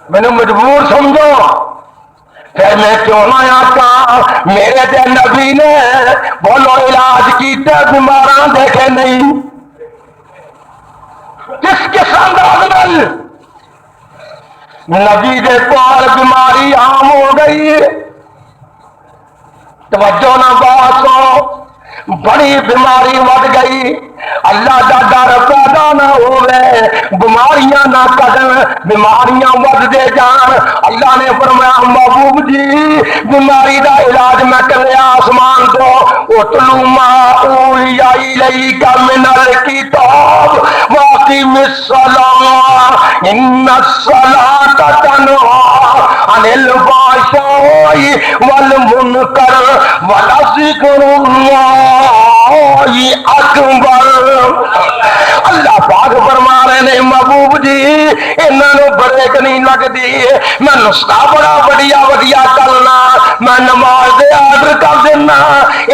مینوں مجبور سمجھو۔ پھر میں کیوں نہ آتا میرے تے نبی نے بولو علاج کیتے بیماراں دیکھے نہیں، کس قسم دا عمل نبی دے کول بیماری عام ہو گئی، توجہ نہ باسو، بڑی بیماری ود گئی، اللہ دا ڈر پیدا نہ ہوئے، بیماریاں نہ کڈن، بیماریاں ود دے جان۔ اللہ نے فرمایا محبوب جی بیماری دا علاج میں کریا آسمان کو، اتلو ما اوحی الیک من الکتاب واقم الصلاۃ ان الصلاۃ تنہی عن الفحشاء والمنکر ولذکر اللہ اکبر۔ اللہ پاک فرما رہے نے محبوب جی انہاں نو بریک نہیں لگدی، میں نسخہ بڑا بڑیا ودیا کرنا، میں نماز دے آرڈر کر دینا،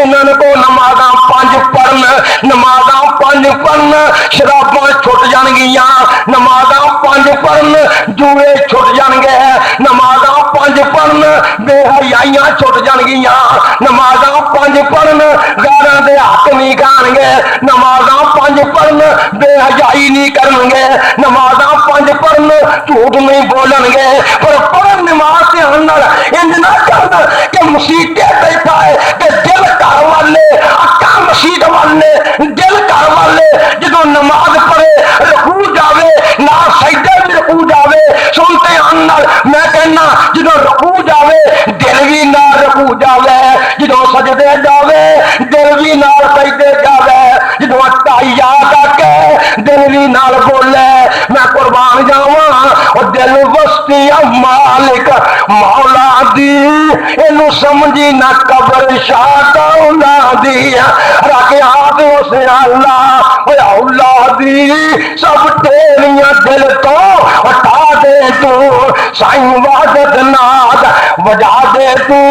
انہاں کو نمازاں 5 پڑھن، نمازاں 5 پڑھن، شراباں چھٹ جان گیاں، نمازاں 5 پڑھن، جوئے چھٹ جان گے، نمازاں 5 پڑھن، بے حیائیاں چھٹ جان گیاں، نمازاں 5 پڑھن، غیراں دے حق نہیں کھان گے، نمازاں 5 پڑھن، بے حیائی نہیں کرن گے، نمازاں 5 پڑھن، جھوٹ نہیں بولن گے، پر پڑھن نماز سے ہنر انج نہ کرن کہ مسیطے بیٹھا ہے کہ دل کر والے اکھاں مسیط والے دل کر والے جدوں نماز پڑھے رکوع جاوے نہ سجدے بھی رکوع جاوے سنتے ہنر، میں کہنا جدوں رکوع جاوے دل بھی نہ رکوع جاوے، جدوں سجدے جاوے دل بھی نال سجدے جاوے، جدوں تحیات آ کے دل بھی نال بولے، میں قربان جاواں اور دل وسطی مالک مولا دی اینو سمجھی نہ قبر شاہ اولا دی رکعات اس اللہ اے اولا دی سب تیریاں دل تو ہٹا دے تو سائیں وحدت ناد وجا دے تو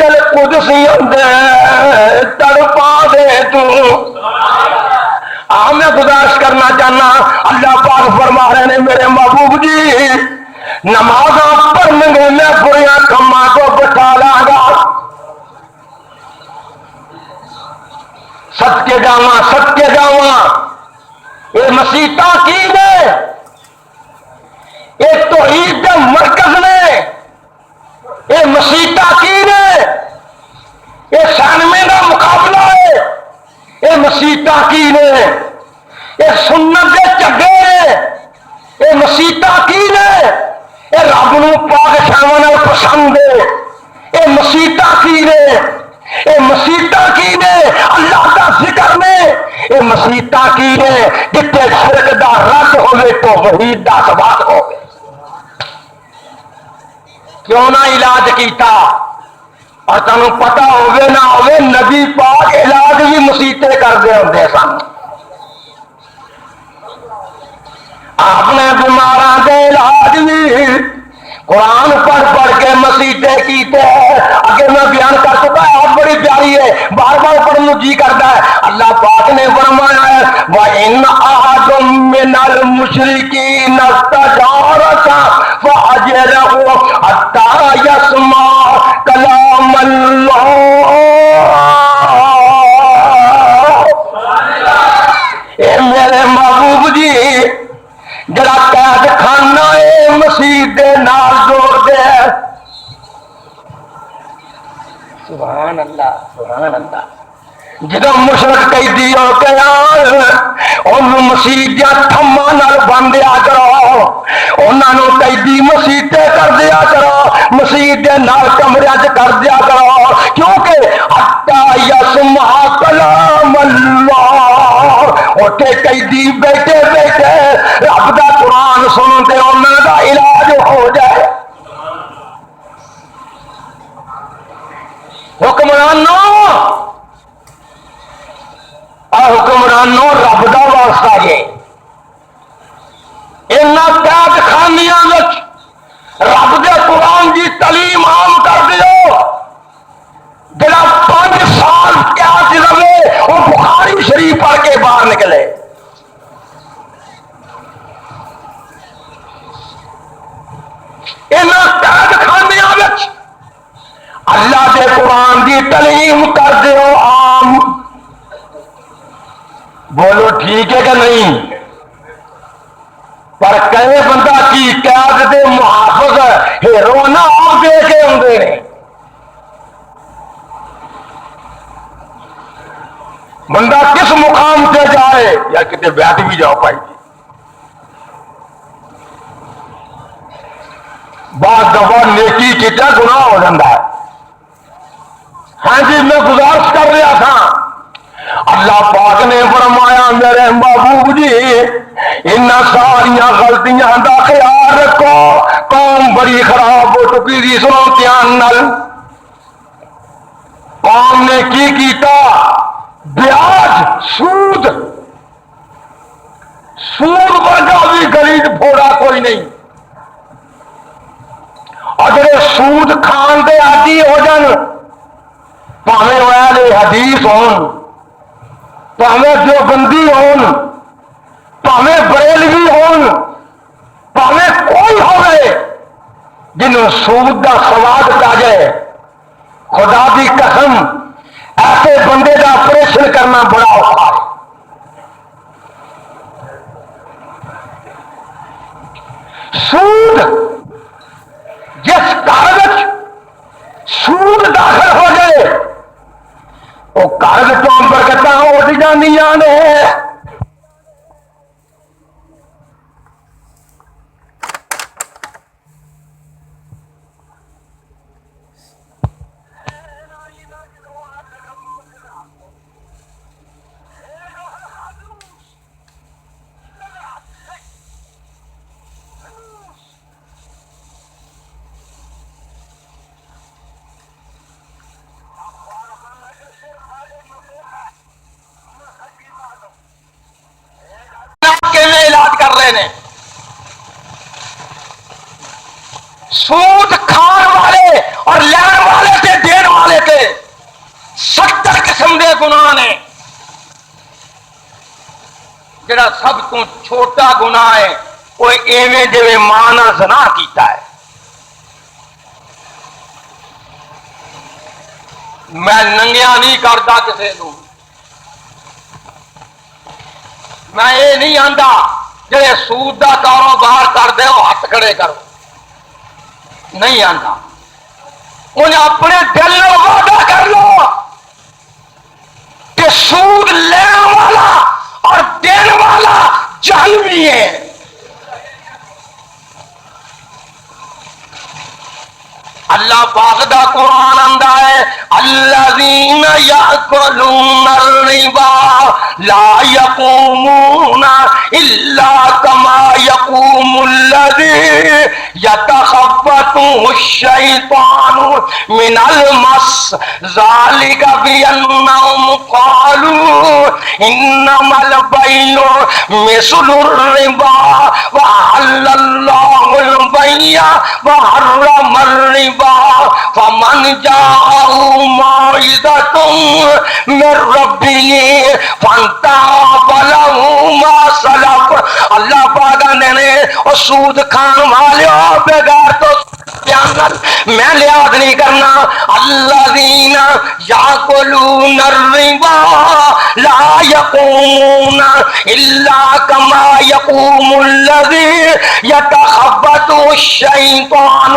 دل قدسی اندر تڑپا دے تو۔ میں گزارش کرنا چاہنا اللہ پاک فرما رہے ہیں میرے محبوب جی نمازاں پڑھن گے میں بریاں کماں کو بچا لاں گا، صدقے جاواں صدقے جاواں، یہ مسیطاں کی نے، یہ توحید دے مرکز نے، یہ مسیطاں کی نے، یہ سانویں دا مقابلہ ہے، یہ مسیطاں کی نے، یہ سنت دے چگے نے، یہ مسیطاں کی نے، یہ رب نو پاک شاواں نال پسند ہے، یہ مسیطاں کی نے، یہ مسیطاں کی نے، اللہ دا ذکر نے، یہ مسیطاں کی نے جتے شرک دا رد ہوئے توحید دا ثبات ہوئے۔ کیوں نہ علاج کیتا، اور تمہیں پتا ہوئے نہ ہوئے نبی پاک علاج بھی مسیطے کردے ہوندے سن، آپ نے بیماراں دے علاج بھی قرآن پڑھ پڑھ کے مسیطے کیتے ہیں، اگے میں بیان کر چکا ہے، آپ بڑی پیاری ہے بار بار پڑھنے جی کرتا ہے۔ اللہ پاک نے فرمایا ہے وَإِنْ أَحَدٌ مِّنَ الْمُشْرِكِينَ اسْتَجَارَكَ فَأَجِرْهُ حَتَّى يَسْمَعَ كَلَامَ اللَّهِ۔ اے میرے محبوب جی جڑا قید خانہ ہے مسیح دے نال جوڑ دے، سبحان اللہ سبحان اللہ، جدو مشرک قیدی ہو کے آن ان مسیح دیا تھما نال باندھیا کرو، انہاں نوں قیدی مسیطے کر دیا کرو، مسیح دے نال کمریاں چ کر دیا کرو، کیونکہ حتی یسمع کلام اللہ، اوتھے قیدی بیٹھے بیٹھے رب دا قرآن سن تے انہاں دا علاج ہو جائے۔ حکمرانوں، حکمرانوں رب دا واسطہ جے، انہاں قید خانیاں وچ رب دے قرآن دی تعلیم عام کر دیو، جڑا 5 سال قید رہے وہ بخاری شریف پڑھ کے باہر نکلے۔ انہاں قید خانیاں وچ اللہ دے قرآن دی تعلیم کر دیو عام۔ بولو ٹھیک ہے کہ نہیں؟ پر کئی بندہ کی قید دے محافظ ہیرو نہ آپ دے کے آدھے نے، بندہ کس مقام سے جائے یا کتے بیٹھ بھی جاؤ پائی جی، بعض دفعہ نیکی کتنا گناہ ہو جاتا ہے۔ ہاں جی میں گزارش کر رہا تھا، اللہ پاک نے فرمایا میرے محبوب جی ان ساریاں غلطیاں دا خیال رکھو، قوم بڑی خراب ہو چکی تھی، سنو دھیان نال۔ قوم نے کی کیتا؟ بیاج، سود، سود ورگا بھی غلیظ پھوڑا کوئی نہیں۔ اگر سود کھان دے عادی ہو جان، پاویں اہل حدیث ہون، پاویں دیوبندی ہون، پاویں بریلوی ہون، پاویں کوئی ہوئے، جنہوں سود دا سواد پا جائے، خدا دی قسم ایسے بندے دا آپریشن کرنا بڑا اوکھا ہے۔ سود، جس گھر وچ سود داخل ہو جائے وہ گھر چوں برکتاں اٹھ جاندیاں نے۔ علاج کر رہے ہیں سود کھان والے اور لین والے تے دین والے تے 70 قسم دے گناہ نے۔ جڑا سب تو چھوٹا گناہ ہے وہ ایویں جویں ماں نال زنا کیتا ہے۔ میں ننگیا نہیں کرتا کسی کو، میں یہ نہیں آندا جڑے سود دا کاروبار کر دے وہ ہاتھ کھڑے کرو، نہیں آندا۔ انہیں اپنے دل میں وعدہ کر لو کہ سود لینے والا اور دینے والا جہنمی ہے۔ اللہ پاک دا قرآن آندا ہے الذین یأکلون الربا لا یقومون الا کما یقوم الذی یتخبطہ الشیطان من المس ذالک بانہم قالوا انما البیع مثل الربا وأحل اللہ البیع وحرم الربا فمن جاءه موعظة من ربه فانتهى فله ما سلف۔ اللہ پاک نے اور سود کھان والے بغیر تو میں لحاظ نہیں کرنا۔ الذین یاکلون الربا لا یقومون الا کما یقوم الذی یتخبطہ الشیطان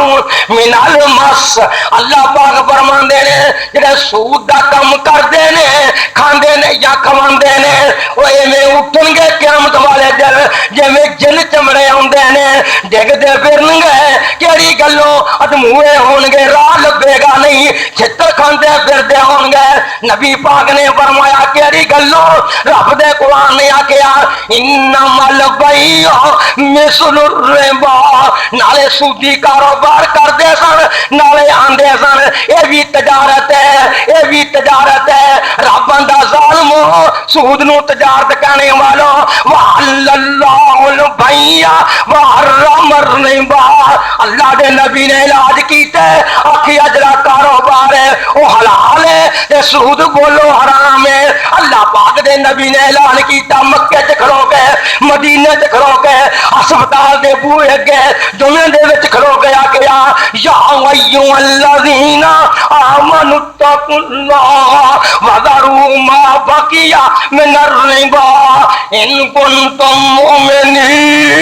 من المس۔ اللہ پاک فرماندے نے جڑے سود دا کم کردے نے، کھاندے نے یا کھواندے نے، وہ ایویں اٹھن گے قیامت والے دن جویں جن چمڑے آندے نے ڈگدے پھرن گے کیڑی گلوں ادموئے ہون گے راہ لبے گا نہیں چھتر کھاندے پھردے ہون گے نبی پاک نے فرمایا کیڑی گلوں رب دے قرآن نے آکھیا انما البیع مثل الربا نالے سودی کاروبار کردے سن نالے آندے سن اے بھی تجارت ہے اے بھی تجارت ہے رب آندا ظالمو سود نو تجارت کہنے والو وَحَلَّ اللَّهُ الْبَيْعَ وَحَرَّمَ الرِّبَا اللہ دے نبی نے علاج کیتے آکھی اجرا کاروبار ہے وہ حلال ہے تے سود بولو حرام ہے اللہ پاک دے نبی نے اعلان کیتا مکے تے کھلو کے مدینے تے کھلو کے ہسپتال دے بوئے اگے جمعے دے وچ کھلو کے آکھیا یا ایھا الذین آمنوا اتقوا اللہ وذروا ما بقی من الربا ان کنتم مؤمنین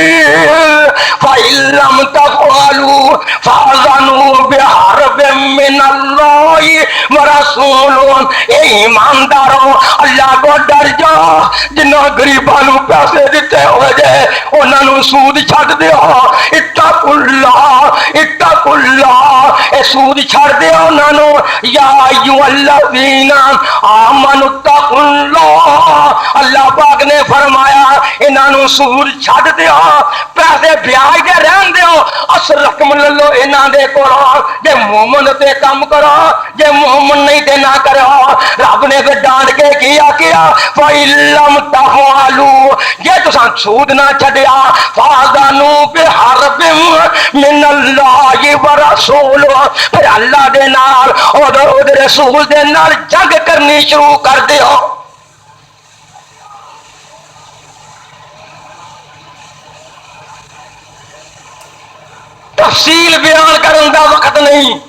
فإن لم تفعلوا فأذنوا بحرب من اللہ ورسولہ اے ایمانداروں اللہ کو ڈر جاؤ جنہاں غریباں نو پیسے دیتے ہوئے جے انہاں نو سود چھڈ دیو اتقوا اللہ اے سود چھڈ دیو انہاں نو یا ایھا الذین آمنوا اتقوا اللہ اللہ پاک نے فرمایا انہاں نو سود چھڈ دیو پیسے بیاج دے رہن دیو اصل رقم لے لو انہاں دے کولوں جے مومن تے کم کرو جے مومن نہیں تے نہ کرو رب نے پھر ڈانٹ کے کیا فَإِن لَّمْ تَفْعَلُوا جے تساں سود نہ چھڈیا فَأَذَنُوا بِحَرْبٍ مِّنَ اللَّهِ وَرَسُولِهِ پھر اللہ دے نال اور رسول دے نال جنگ کرنی شروع کر دیو تفصیل بیان کرن دا وقت نہیں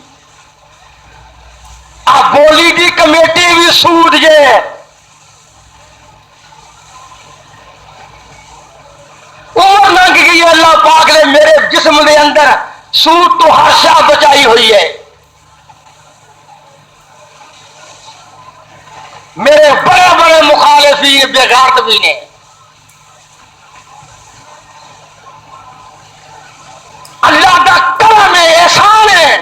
آ بولی دی کمیٹی بھی سود جے عمر لنگ گئی اللہ پاک نے میرے جسم دے اندر سود تو ہر شاہ بچائی ہوئی ہے میرے بڑے بڑے مخالفین بےغیرت بھی نے اللہ کا کرم ہے احسان ہے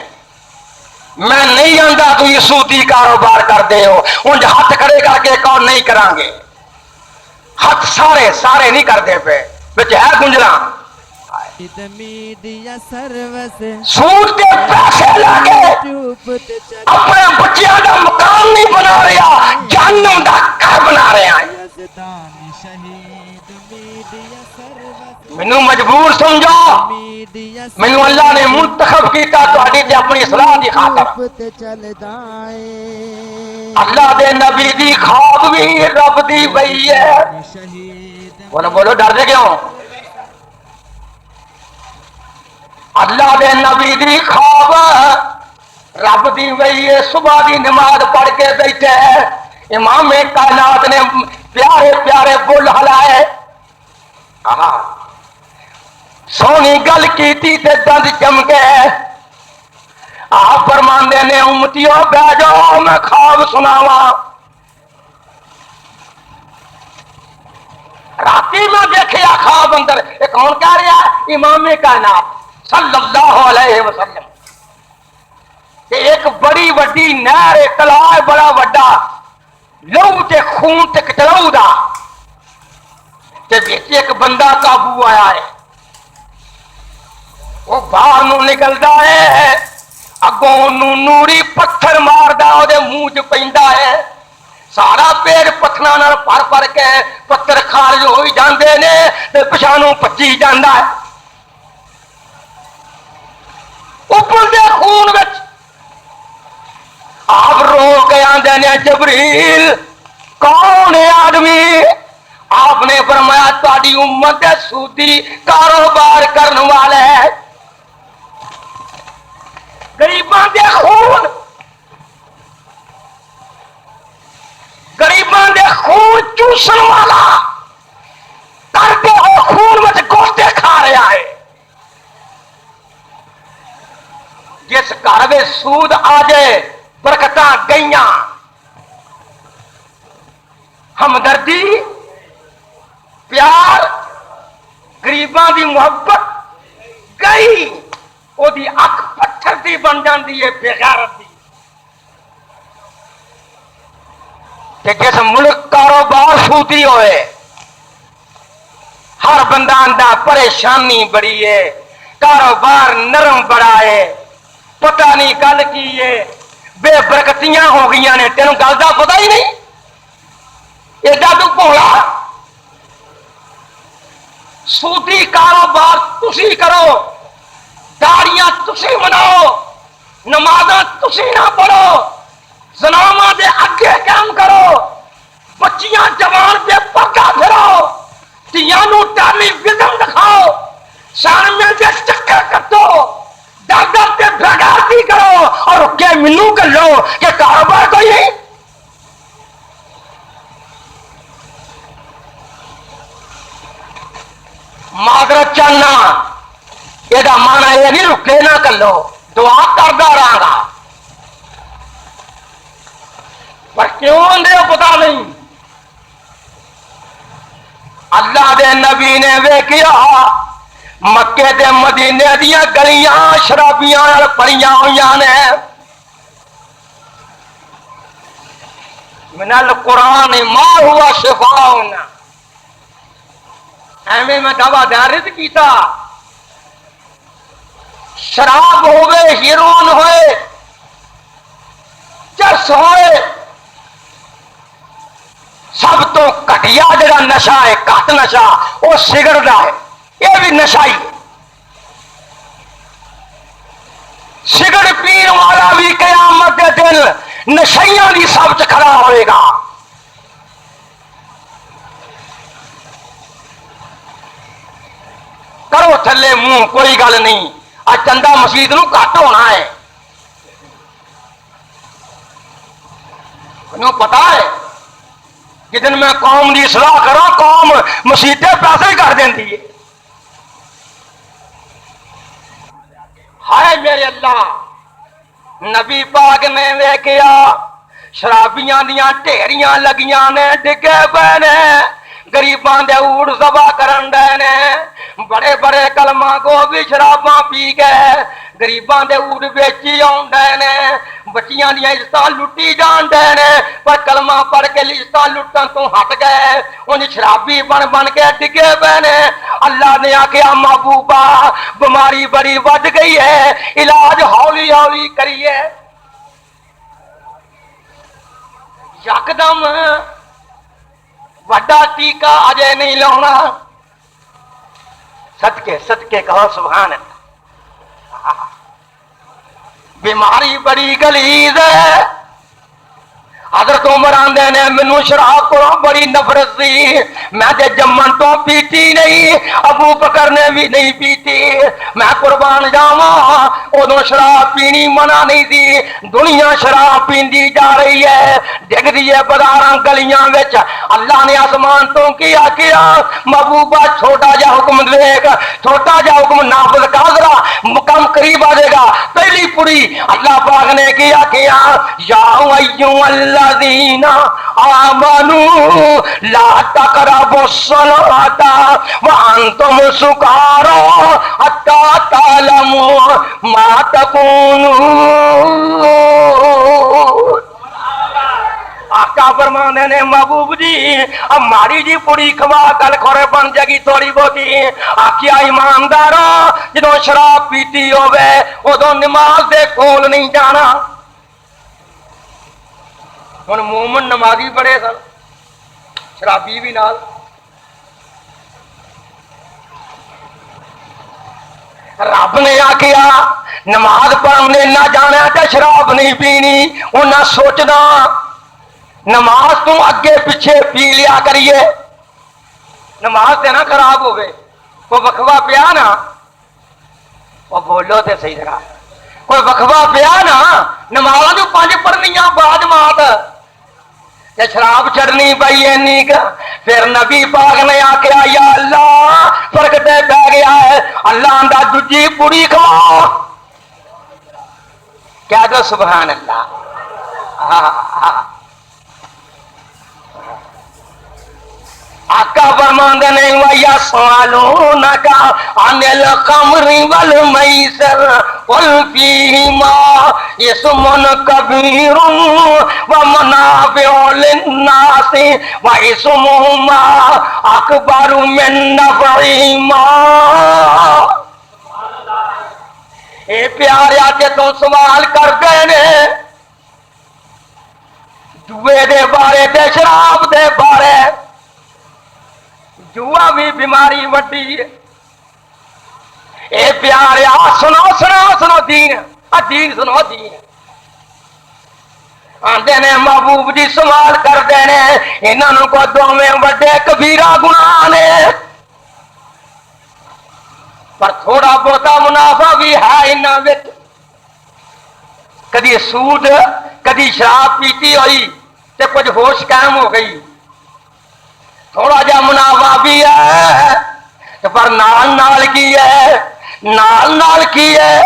میں نہیں آندا تو یہ سودی کاروبار کرتے ہو انج ہاتھ کھڑے کر کے کون نہیں کران گے ہاتھ سارے نہیں کرتے پہ بچ ہے گنجرا میڈیا سروس سود کے پیسے لا کے اپنے بچیاں دا مکان نہیں بنا رہا جہنم دا گھر بنا رہے ہیں یزدان شہید میڈیا سروس مینو مجبور سمجھو میڈیا مینو اللہ نے منتخب کیتا تہاڈی تے اپنی اصلاح دی خاطر چلدا اے اللہ دے نبی دی خواب بھی رب دی وئی ہے شہید بولو ڈر دے کیوں اللہ دے نبی دی خواب رب دی وئی ہے صبح دی نماز پڑھ کے بیٹھے امام کائنات نے پیارے پیارے بل ہلائے سونی گل کیتی تے دند چمکے آپ فرماندے نے امتیو بہ جاؤ میں خواب سناواں راتی میں دیکھیا خواب اندر ایک کون کہہ رہا ہے امام کائنات صلی اللہ علیہ وسلم کہ ایک بڑی وڈی نہر تلا بڑا وڈا لہو تے خون تے کچلاؤ دا تے وچ ایک بندہ قابو آیا ہے وہ باہر نو نکلدا ہے اگوں نوری پتھر ماردا او دے منہ چ پیندا ہے سارا پیڑ پتھراں نال پر کے پتھر خارج ہوئی جاندے نے تے پچھانوں پچی جاندا ہے اوپر دے خون وچ آپ رو کے آندے نے جبریل کون ہے آدمی آپ نے فرمایا تہاڈی امت سودی کاروبار کرنے والے غریباں دے خون چوسن والا کرتے ہو خون میں گوشتے کھا رہا ہے جس گھر میں سود آ جائے برکتاں گئیاں ہمدردی غریباں دی محبت گئی او دی اکھ پتھر دی بن جاندی ہے بے غیرت دی. کہ جس ملک کاروبار سوتی ہوئے ہر بندہ آندا پریشانی بڑی ہے کاروبار نرم بڑا ہے پتہ نہیں گل کی ہے بے برکتیاں ہو گئی نے تینوں گل دا پتہ ہی نہیں ایڈا تو بھولا سودی کاروبار تسی کرو داڑیاں تسی مناؤ نمازاں تسی نہ پڑھو زناواں دے اگے کام کرو بچیاں جوان دے پردہ پھرو تیاں نو ٹیلی ویژن دکھاؤ شان مل دے چکر کٹو در در تے بھگاتی کرو اور کہ منو کر لو کہ کاروبار کوئی نہیں. معذرت چاہنا یہ مانا یہ نہیں رکے نہ کر لو دعا کرتا رہا گا پر کیوں اندے پتا نہیں. اللہ دے نبی نے ویکھیا مکے دے مدینے دیا گلیاں شرابیاں پڑیاں ہوئی نے من القرآن ما ہوا شفاء ایویں میں دعویٰ دارت کیتا شراب ہوئے ہیرون ہوئے چرس ہوئے سب تو گھٹیا جڑا نشہ ہے گھٹ نشہ وہ سگرٹ دا ہے یہ بھی نشہ ہی سگرٹ پین والا بھی قیامت کے دن نشیاں دی سب چ کھڑا ہوئے گا. کرو تھلے منہ کوئی گل نہیں آ چندہ مسجد نو گھٹ ہونا ہے انہوں پتا ہے جدن میں قوم دی اصلاح کروں قوم مسیطے پیسے کر دیندی ہے. ہائے میرے اللہ نبی پاک نے ویکھیا شرابیاں دیاں ڈھیریاں لگیاں نے ڈگے پے نے غریباں دے اوٹ ذبح کرن دے نے بڑے بڑے کلمہ کو بھی شراباں پی گئے غریباں دے اوٹ بیچی آؤندے نے بچیاں دیاں عزتاں لٹی جان دے نے پر کلمہ پڑھ کے عزتاں لٹن تو ہٹ گئے ان شرابی بن بن کے ڈگے پے نے. اللہ نے آخیا محبوبہ بیماری بڑی ود گئی ہے علاج ہولی ہولی کریے. یکدم وڈا ٹیکا اجے نہیں لاؤنا صدقے صدقے کہو سبحان اللہ. بیماری بڑی غلیظ ہے. حضرت عمر آندے نے مینوں شراب کو بڑی نفرت سی میں تے جمن تو پیتی نہیں ابو بکر نے بھی نہیں پیتی میں قربان جاواں ادو شراب پینی منع نہیں تھی دنیا شراب پیندی جا رہی ہے ڈگ دیے بازاراں گلیاں وچ. اللہ نے آسمان تو کیا محبوبہ چھوٹا جا حکم دیکھ چھوٹا جا حکم نافذ کر ذرا مقام قریب آ جائے گا. پہلی پوری اللہ پاک نے کیا یا ایھا الذین آمنوا لا تقربوا الصلاۃ وانتم سکارى حتى تعلموا ما تقولون. آقا فرمانے نے محبوب جی اب ماری جی پوری کھوا گل کھورے بن جگی تھوڑی بہتی آخیا ایماندارا جدو شراب پیتی ہوئے ادو نماز دے کول نہیں جانا. ہن مومن نمازی بڑے سن شرابی بھی نال رب نے آخیا نماز پڑھنے نہ جانا تے شراب نہیں پینی انہاں سوچنا نماز تو اگے پیچھے پی لیا کریے نماز تے نہ خراب ہوئے کوئی وقفہ پیا نا وہ بولو تے صحیح طرح کوئی وقفہ پیا نا نماز جو 5 پڑھنیاں بعد مات تے شراب چڑھنی پئی اینی پھر نبی پاک نے آخیا یا اللہ فرق تے پی گیا ہے اللہ دا دوجی پوری کھوا کیا تو سبحان اللہ. آقا فرماندے نہیں وَيَا سَوَالُونَكَ عَنِ الْخَمْرِ وَالْمَيْسِرِ قُلْ فِيهِمَا إِثْمٌ كَبِيرٌ وَمَنَافِعُ لِلنَّاسِ وَإِثْمُهُمَا أَكْبَرُ مِن نَّفْعِهِمَا۔ اے پیاریا تے تو سوال کر دے نے جوئے دے بارے تے شراب دے بارے، جوا بھی بیماری وڈی ہے۔ اے پیاریا سنو سنو سنو دین، دین سنو دین۔ آندے نے محبوب جی سوال کر دے نے انہاں کو دوویں وڈے کبیرہ گناہ نے، پر تھوڑا بہتا منافع بھی ہے انہاں وچ۔ کدی سود کدی شراب پیتی ہوئی تے کچھ ہوش قائم ہو گئی، تھوڑا جا منافع بھی ہے، پر نال نال کی ہے، نال نال کی ہے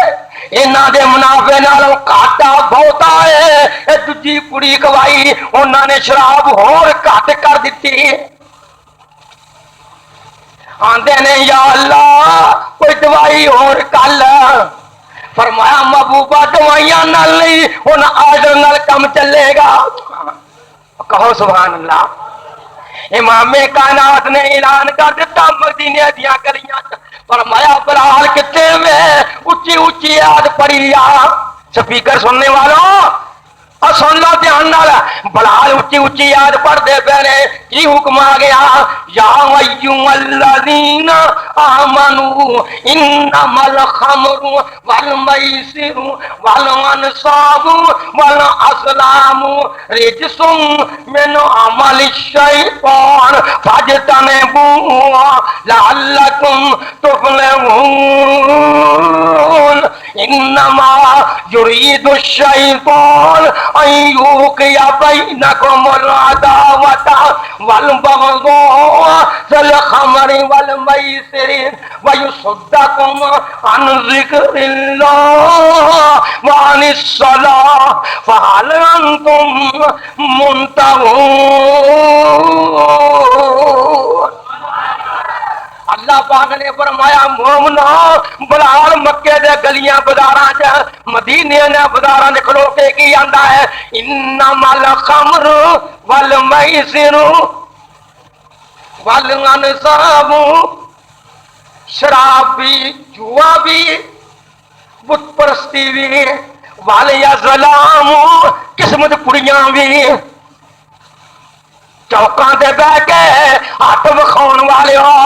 انہاں دے منافع نال گھاٹا بہتا ہے۔ اے دجی کڑی کوائی انہاں نے شراب ہور گھٹ کر دتی۔ آندے نے یا اللہ کوئی دوائی اور کل، فرمایا محبوبہ دوائیاں نال نہیں ان آرڈر نال کم چلے گا۔ کہو سبحان اللہ۔ امام کائنات نے اعلان کر دیتا مدینے دیاں گلیاں، فرمایا بلال کتے میں اونچی اونچی یاد پڑی آ۔ سپیکر سننے والوں اور سن لو دھیان نال، بلال اونچی اونچی یاد پڑھتے پہنے کی حکم آ گیا یا ایھا الذین آمنوا انما الخمر والمیسر والانصاب والازلام رجس من عمل الشیطان فاجتنبوه لعلکم تفلحون۔ انما یرید الشیطان ان یوقع بینکم العداوۃ والبغضاء فی الخمر والمیسر ویصدکم عن ذکر اللہ وعن الصلاۃ فہل انتم منتہون۔ اللہ پاک نے فرمایا مومنو بلال مکے دے گلیاں بازاراں چ مدینے دے بازاراں دے کھلو کے کی آندا ہے انما الخمر والمیسر والانصاب، شراب بھی جوا بھی بت پرستی بھی والیازلام قسمت کڑیاں بھی چوکاں تے بہ کے ہاتھ وکھاؤن والے ہو۔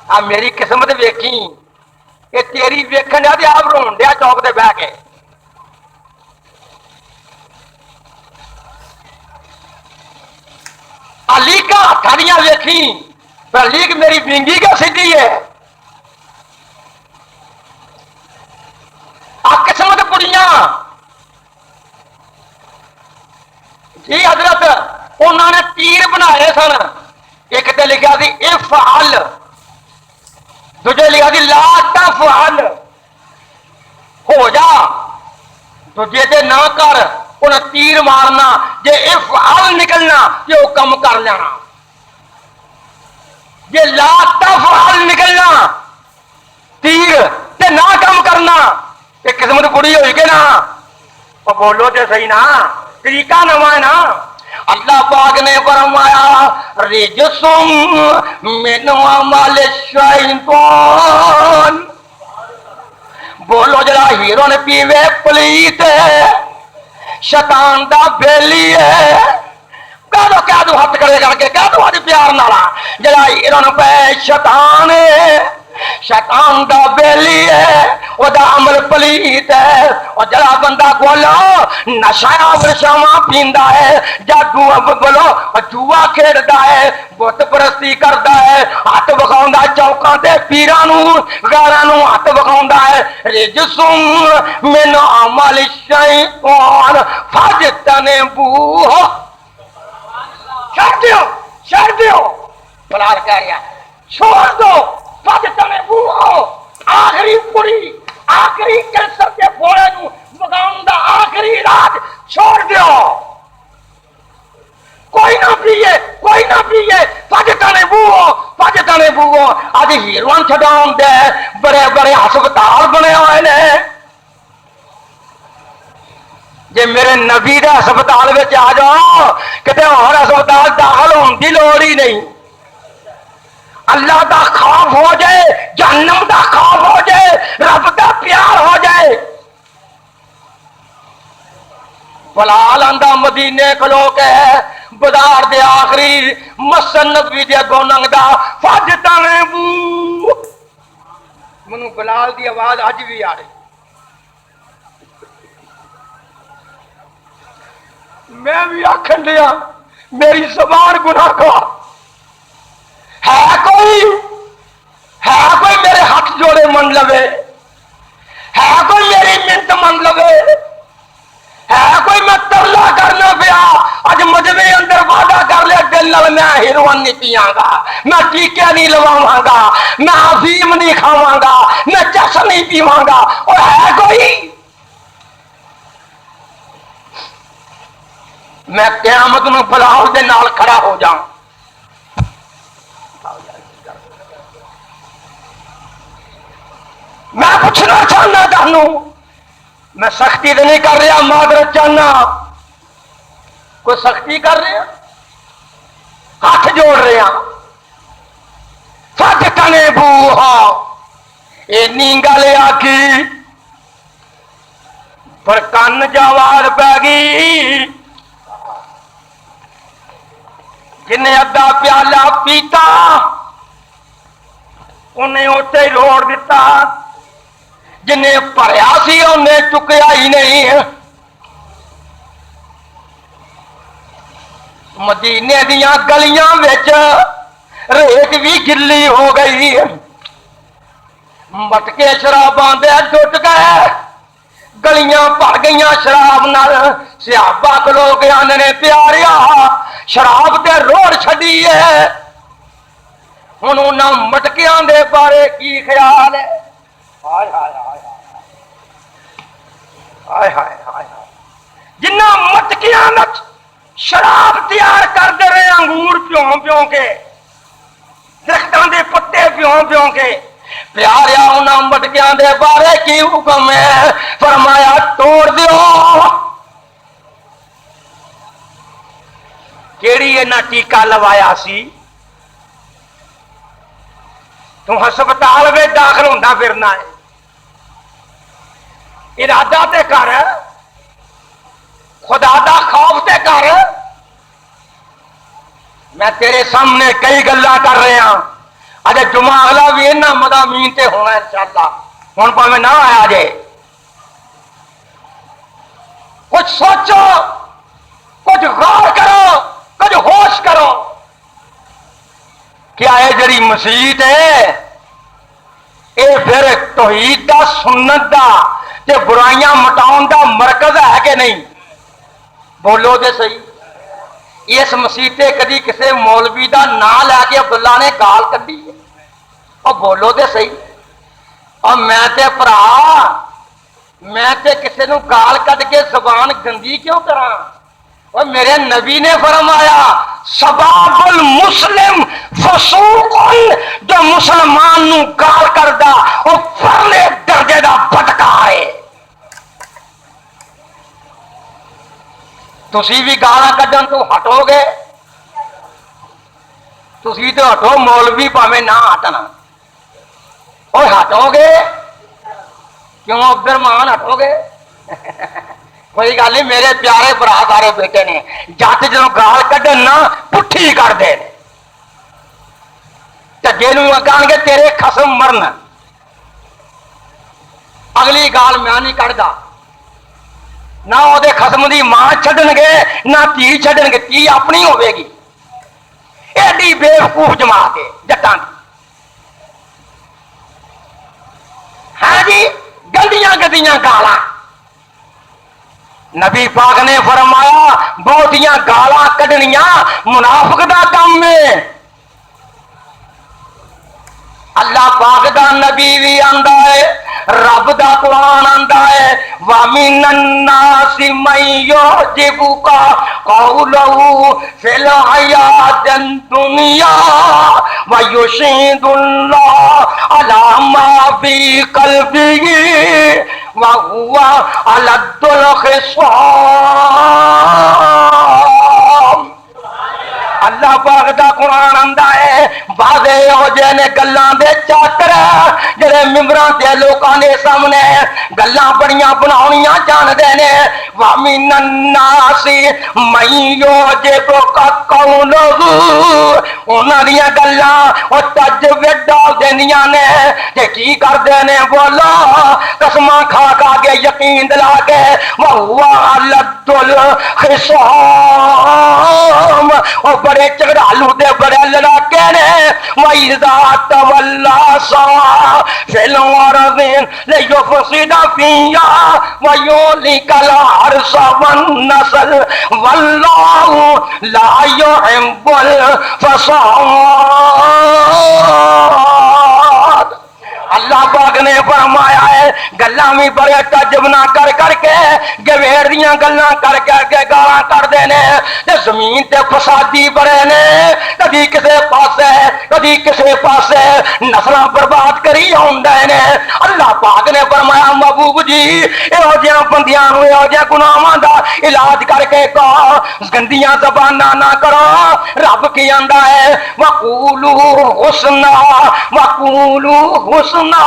آ میری قسمت ویکھی یہ تیری ویکھن دیا تے آپ رون دیا چوک تے بہ کے۔ علی کا ہتھیاں ویکھی پر لیگ میری بینگی کا سیدھی ہے۔ آ قسمت کڑیاں جی حضرت انہوں نے تیر بنائے سن، ایک تے لکھا سی افعل، دوجے لکھا سی لا تفعل، ہو جا، دوجے تے نہ کر، انہیں تیر مارنا، جے افعل نکلنا یہ وہ کم کر لینا، جے لا تفعل نکلنا تیر تے نہ کم کرنا، یہ قسمت بڑی ہوئی کہ نا؟ اور بولو تے صحیح نا، طریقہ نواں ہے نا۔ اللہ پاک نے فرمایا رجس من عمل الشیطان، بولو جڑا ہیرو نے پیوے پلیت ہے، شیطان دا بیلی ہے، کہہ دو ہاتھ کھڑے کر کے کہہ دو آج پیار نالا جڑا ہیرو نے پہ شیطان ہے، شیطان دا بیلی ہے، وہ دا عمل پلیت ہے۔ اور جڑا بندہ بولو نشہ ورشاواں پیندا ہے، جادو بولو جوا کھیڈدا ہے، بت پرستی کردا ہے، ہاتھ وکھاوندا چوکاں تے پیراں نوں غیراں نوں ہاتھ وکھاوندا ہے، رجسم من عمل الشیطان فاجتنبوہ، چھوڑ دیو بلال کہہ رہا ہے چھوڑ دو، فاجتنبوہ آخری پوری آخری کینسر کے پھوڑے نوں مگاؤں دا آخری علاج چھوڑ دیو، کوئی نہ پیے کوئی نہ اج ہیروئن چھڈاؤن دے بڑے بڑے ہسپتال بنے ہوئے نے. جے میرے نبی دے ہسپتال وچ آ جاؤ کتے اور ہسپتال داخل ہون دی لوڑ ہی نہیں. اللہ دا خوف ہو جائے، جہنم دا خوف ہو جائے، رب دا پیار ہو جائے. بلال آندا مدینے کھلو کے بازار دے آخری مسجد نبوی دے اگوں لنگدا فاجتنبو. منو بلال دی آواز اج بھی آ رہی. میں بھی آکھن دیا میری زبان گناہ گار ہے کوئی میرے ہاتھ جوڑے من لوے، ہے کوئی میری منت من لوے، ہے کوئی میں ترلا کرنا پیا اج مجمے اندر وعدہ کر لیا دل نال میں ہیروئن نہیں پیاں گا، میں ٹیکے نہیں لواواں گا، میں افیم نہیں کھاواں گا، میں چس نہیں پیواں گا. اور ہے کوئی؟ میں قیامت نو بلال دے نال کھڑا ہو جاؤں. میں پوچھنا چاہنا تانوں، میں سختی تو نہیں کر رہا، معذرت چاہنا. کوئی سختی کر رہے ہیں؟ ہاتھ جوڑ رہے ہیں. فاجتنبوہا اینی گل آکھی پر کن جوار پہ گئی. جنہیں ادھا پیالہ پیتا انہیں اتنے ہی روڑ دیتا، جنہیں پریا سی انہیں چکیا ہی نہیں. مدینے دیاں گلیاں وچ ریت بھی گلی ہو گئی، مٹکے شراباں دے ٹوٹ گئے، گلیاں بھر گئیاں شراب نال. صحابہ کلو کے آنے پیاریا شراب تے روڑ چھڈی ہے، ہن انہاں مٹکیاں دے بارے کی خیال ہے؟ ہائے ہائے ہائے ہائے ہائے ہائے ہائے. جنہ مٹکیاں وچ شراب تیار کر دے رہے انگور پیوں پیوں کے، درختاں دے پتے پیوں پیوں کے. پیاریا انہاں مٹکیاں دے بارے کی حکم ہے؟ فرمایا توڑ دیو. کیڑی انہاں ٹیکا لوایا سی؟ تو ہسپتال میں داخل ہوندہ پھرنا ہے. ارادہ تے کر، خدا دا خوف تے کر. میں تیرے سامنے کئی گلاں کر رہے ہاں، اجے جمعہ اگلا بھی انہاں مضامین تے ہونا انشاءاللہ. ہن پاویں نہ آیا جے، کچھ سوچو، کچھ غور کرو، کچھ ہوش کرو. کیا ہے جڑی مسیت ہے اے پھر توحید دا، سنت دا تے برائیاں مٹاؤن دا مرکز ہے کہ نہیں؟ بولو تے صحیح. اس مسیتے کدی کسے مولوی دا نام لے کے عبداللہ نے گال کڈی ہے؟ اور بولو تے صحیح. اور میں تے بھرا میں تے کسے نو گال کڈ کے زبان گندی کیوں کراں؟ اور میرے نبی نے فرمایا سباب المسلم فسوق، جو مسلمان نو گال کردا وہ پرلے درجے دا بدکار ہے. تسی بھی گالاں کڈن تو ہٹو گے؟ تسی تو ہٹو، مولوی پاویں نہ ہٹنا. اور ہٹو گے کیوں عبد الرحمان ہٹو گے؟ کوئی گل نہیں، میرے پیارے برا سارے بیٹے نے جٹ جدوں گال کڈن نہ پٹھی کر دے، ٹگے نوں آکھن گے تیرے خصم مرن. اگلی گال میں نہیں کڈدا، نہ وہ خصم دی ماں چھڈن گے نہ تھی چھڈن گے، تھی اپنی ہوے گی. ایڈی بیوقوف جما کے جٹاں دی. ہاں جی گندیاں گندیاں گالاں. نبی پاک نے فرمایا بہتیاں گالاں کڈنیاں منافق دا کام ہے. اللہ پاک دا نبی بھی آندا ہے، رب دا قرآن آندا ہے وَمِنَ النَّاسِ مَن يُعْجِبُكَ قَوْلُهُ فِي الْحَيَاةِ الدنیا ویشہد اللہ علی ما فی قلبہ وہو الد الخصام۔ اللہ پاک دا قرآن آندا ہے بعضے ہو جے نے گلاں دے چاکر جڑے ممبراں تے لوکاں دے سامنے گلاں بڑیاں بناونیاں جاندے نے وَمِنَ النَّاسِ مَن يُعْجِبُكَ قَوْلُهُ انہاں دیاں گلاں او تج ڈال دیندیاں نے تے کی کردے نے بولو قسماں کھا کھا کے یقین دلا کے وَهُوَ الَّذُّ الْخِصَامِ او بڑے چگڑالو دے بڑے لڑاکے نے وَإِذَا تَوَلَّى سَعَىٰ فِي الْأَرْضِ لِيُفْسِدَ فِيهَا وَيُهْلِكَ الْحَرْثَ وَالنَّسْلَ وَاللَّهُ لَا يُحِبُّ الْفَسَادَ۔ اللہ پاک نے فرمایا ہے گلاں بھی بڑے تجب نہ کر کر کے گویر دیاں گلاں کر کر کے گالاں کر دینے تے زمین تے فسادی بڑے نے کدی کسے پاسے کدی کسے پاسے نسلاں برباد کری ہوندے نے۔ اللہ پاک نے فرمایا محبوب جی ایہو جیاں بندیاں نوں ایہو جے گناہاں دا علاج کر کے کہو گندیاں زباناں نہ کرو۔ رب کی آندا ہے وَقُولُوا حُسْنًا وَقُولُوا حُسْنًا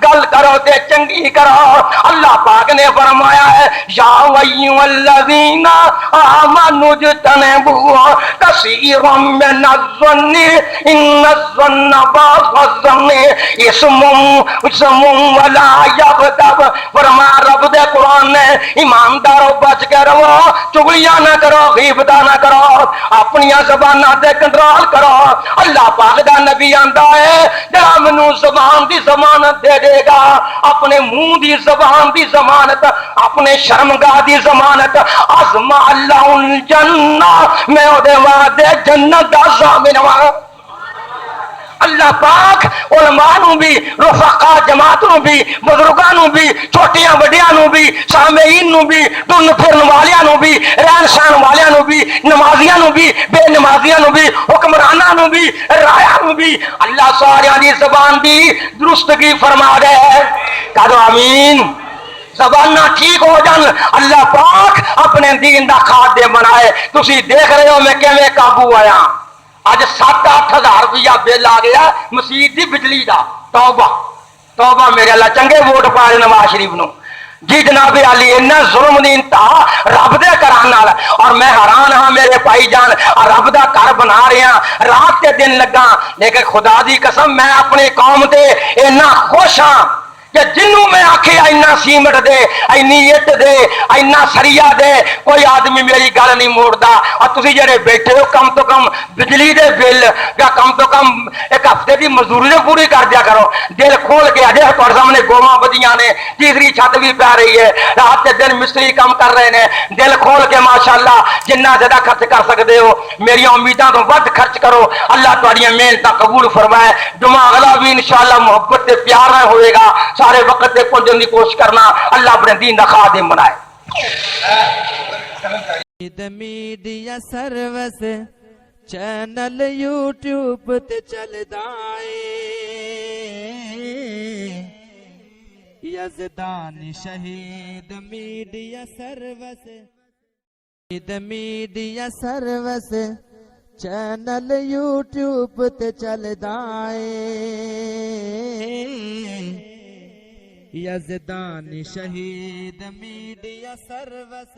گل کرو تے چنگی کرو۔ اللہ پاک نے فرمایا ہے یا ایھا الذین آمنوا اجتنبوا کثیرا من الظن ان الظن بعض الظن اسم ولا یغتب۔ فرمایا رب دے قرآن نے ایماندارو بچ کے رہو چغلیاں نہ کرو غیبتاں نہ کرو اپنی زباناں تے کنٹرول کرو۔ اللہ پاک دا نبی آندا ہے جڑا مینوں زبان دی ضمانت دے دے گا اپنے منہ دی زبان دی ضمانت اپنے شرمگاہ دی ضمانت عظم اللہ الجنہ میں او دے وعدے جنت دا ضامن ہاں۔ اللہ پاک علماء نوں بھی رفقا جماعت نوں بھی بزرگاں نوں بھی چھوٹیاں وڈیاں نوں بھی سامعین نوں بھی ٹن پھرن والیاں نوں بھی رہن سہن والیاں نوں بھی نمازیاں نوں بھی بے نمازیاں نوں بھی حکمراناں نوں بھی رائیاں نوں بھی اللہ ساریاں دی زبان دی درستگی فرما دے۔ کہو آمین۔ زباناں ٹھیک ہو جان اللہ پاک اپنے دین دا خادم بنائے۔ تسی دیکھ رہے ہو میں کیویں قابو آیا اج 7-8 ہزار روپیہ بل آ گیا مسجد دی بجلی دا۔ توبہ توبہ میرے اللہ چنگے ووٹ پائے نواز شریف نو جی جناب علی انہا ظلم دی انتہا رب دے کران نال اور میں حیران ہاں میرے بھائی جان رب دا گھر بنا رہے ہیں رات کے دن لگا لیکن خدا دی قسم میں اپنی قوم تے انہا خوش ہاں کہ جنوں میں آکھے اینا cement they any it they اینا سریا دے کوئی آدمی میری گل نہیں موڑدا۔ اور تسی جڑے بیٹھے ہو کم تو کم بجلی دے بل یا کم تو کم ایک ہفتے دی مزدوری دے پوری کر دیا کرو۔ دل کھول کے اجے تہاڈے سامنے گواں بدیاں نے تیسری چھت بھی پا رہی ہے رات کے دن مستری کام کر رہے نے دل کھول کے ماشاءاللہ جنہ زیادہ خرچ کر سکتے ہو میری امیداں تو ود خرچ کرو اللہ تہاڈیاں محنتاں قبول فرمائے۔ جمعہ اگلا بھی انشاءاللہ محبت تے پیار نہ ہوئے گا سارے وقت تے پہنچنے کی کوشش کرنا اللہ اپنے دین دا خادم بنائے۔ میڈیا سروس چینل یوٹیوب تے چلدا اے یزدان شہید media service media service channel YouTube تے چلدا اے یزدان شہید میڈیا سروس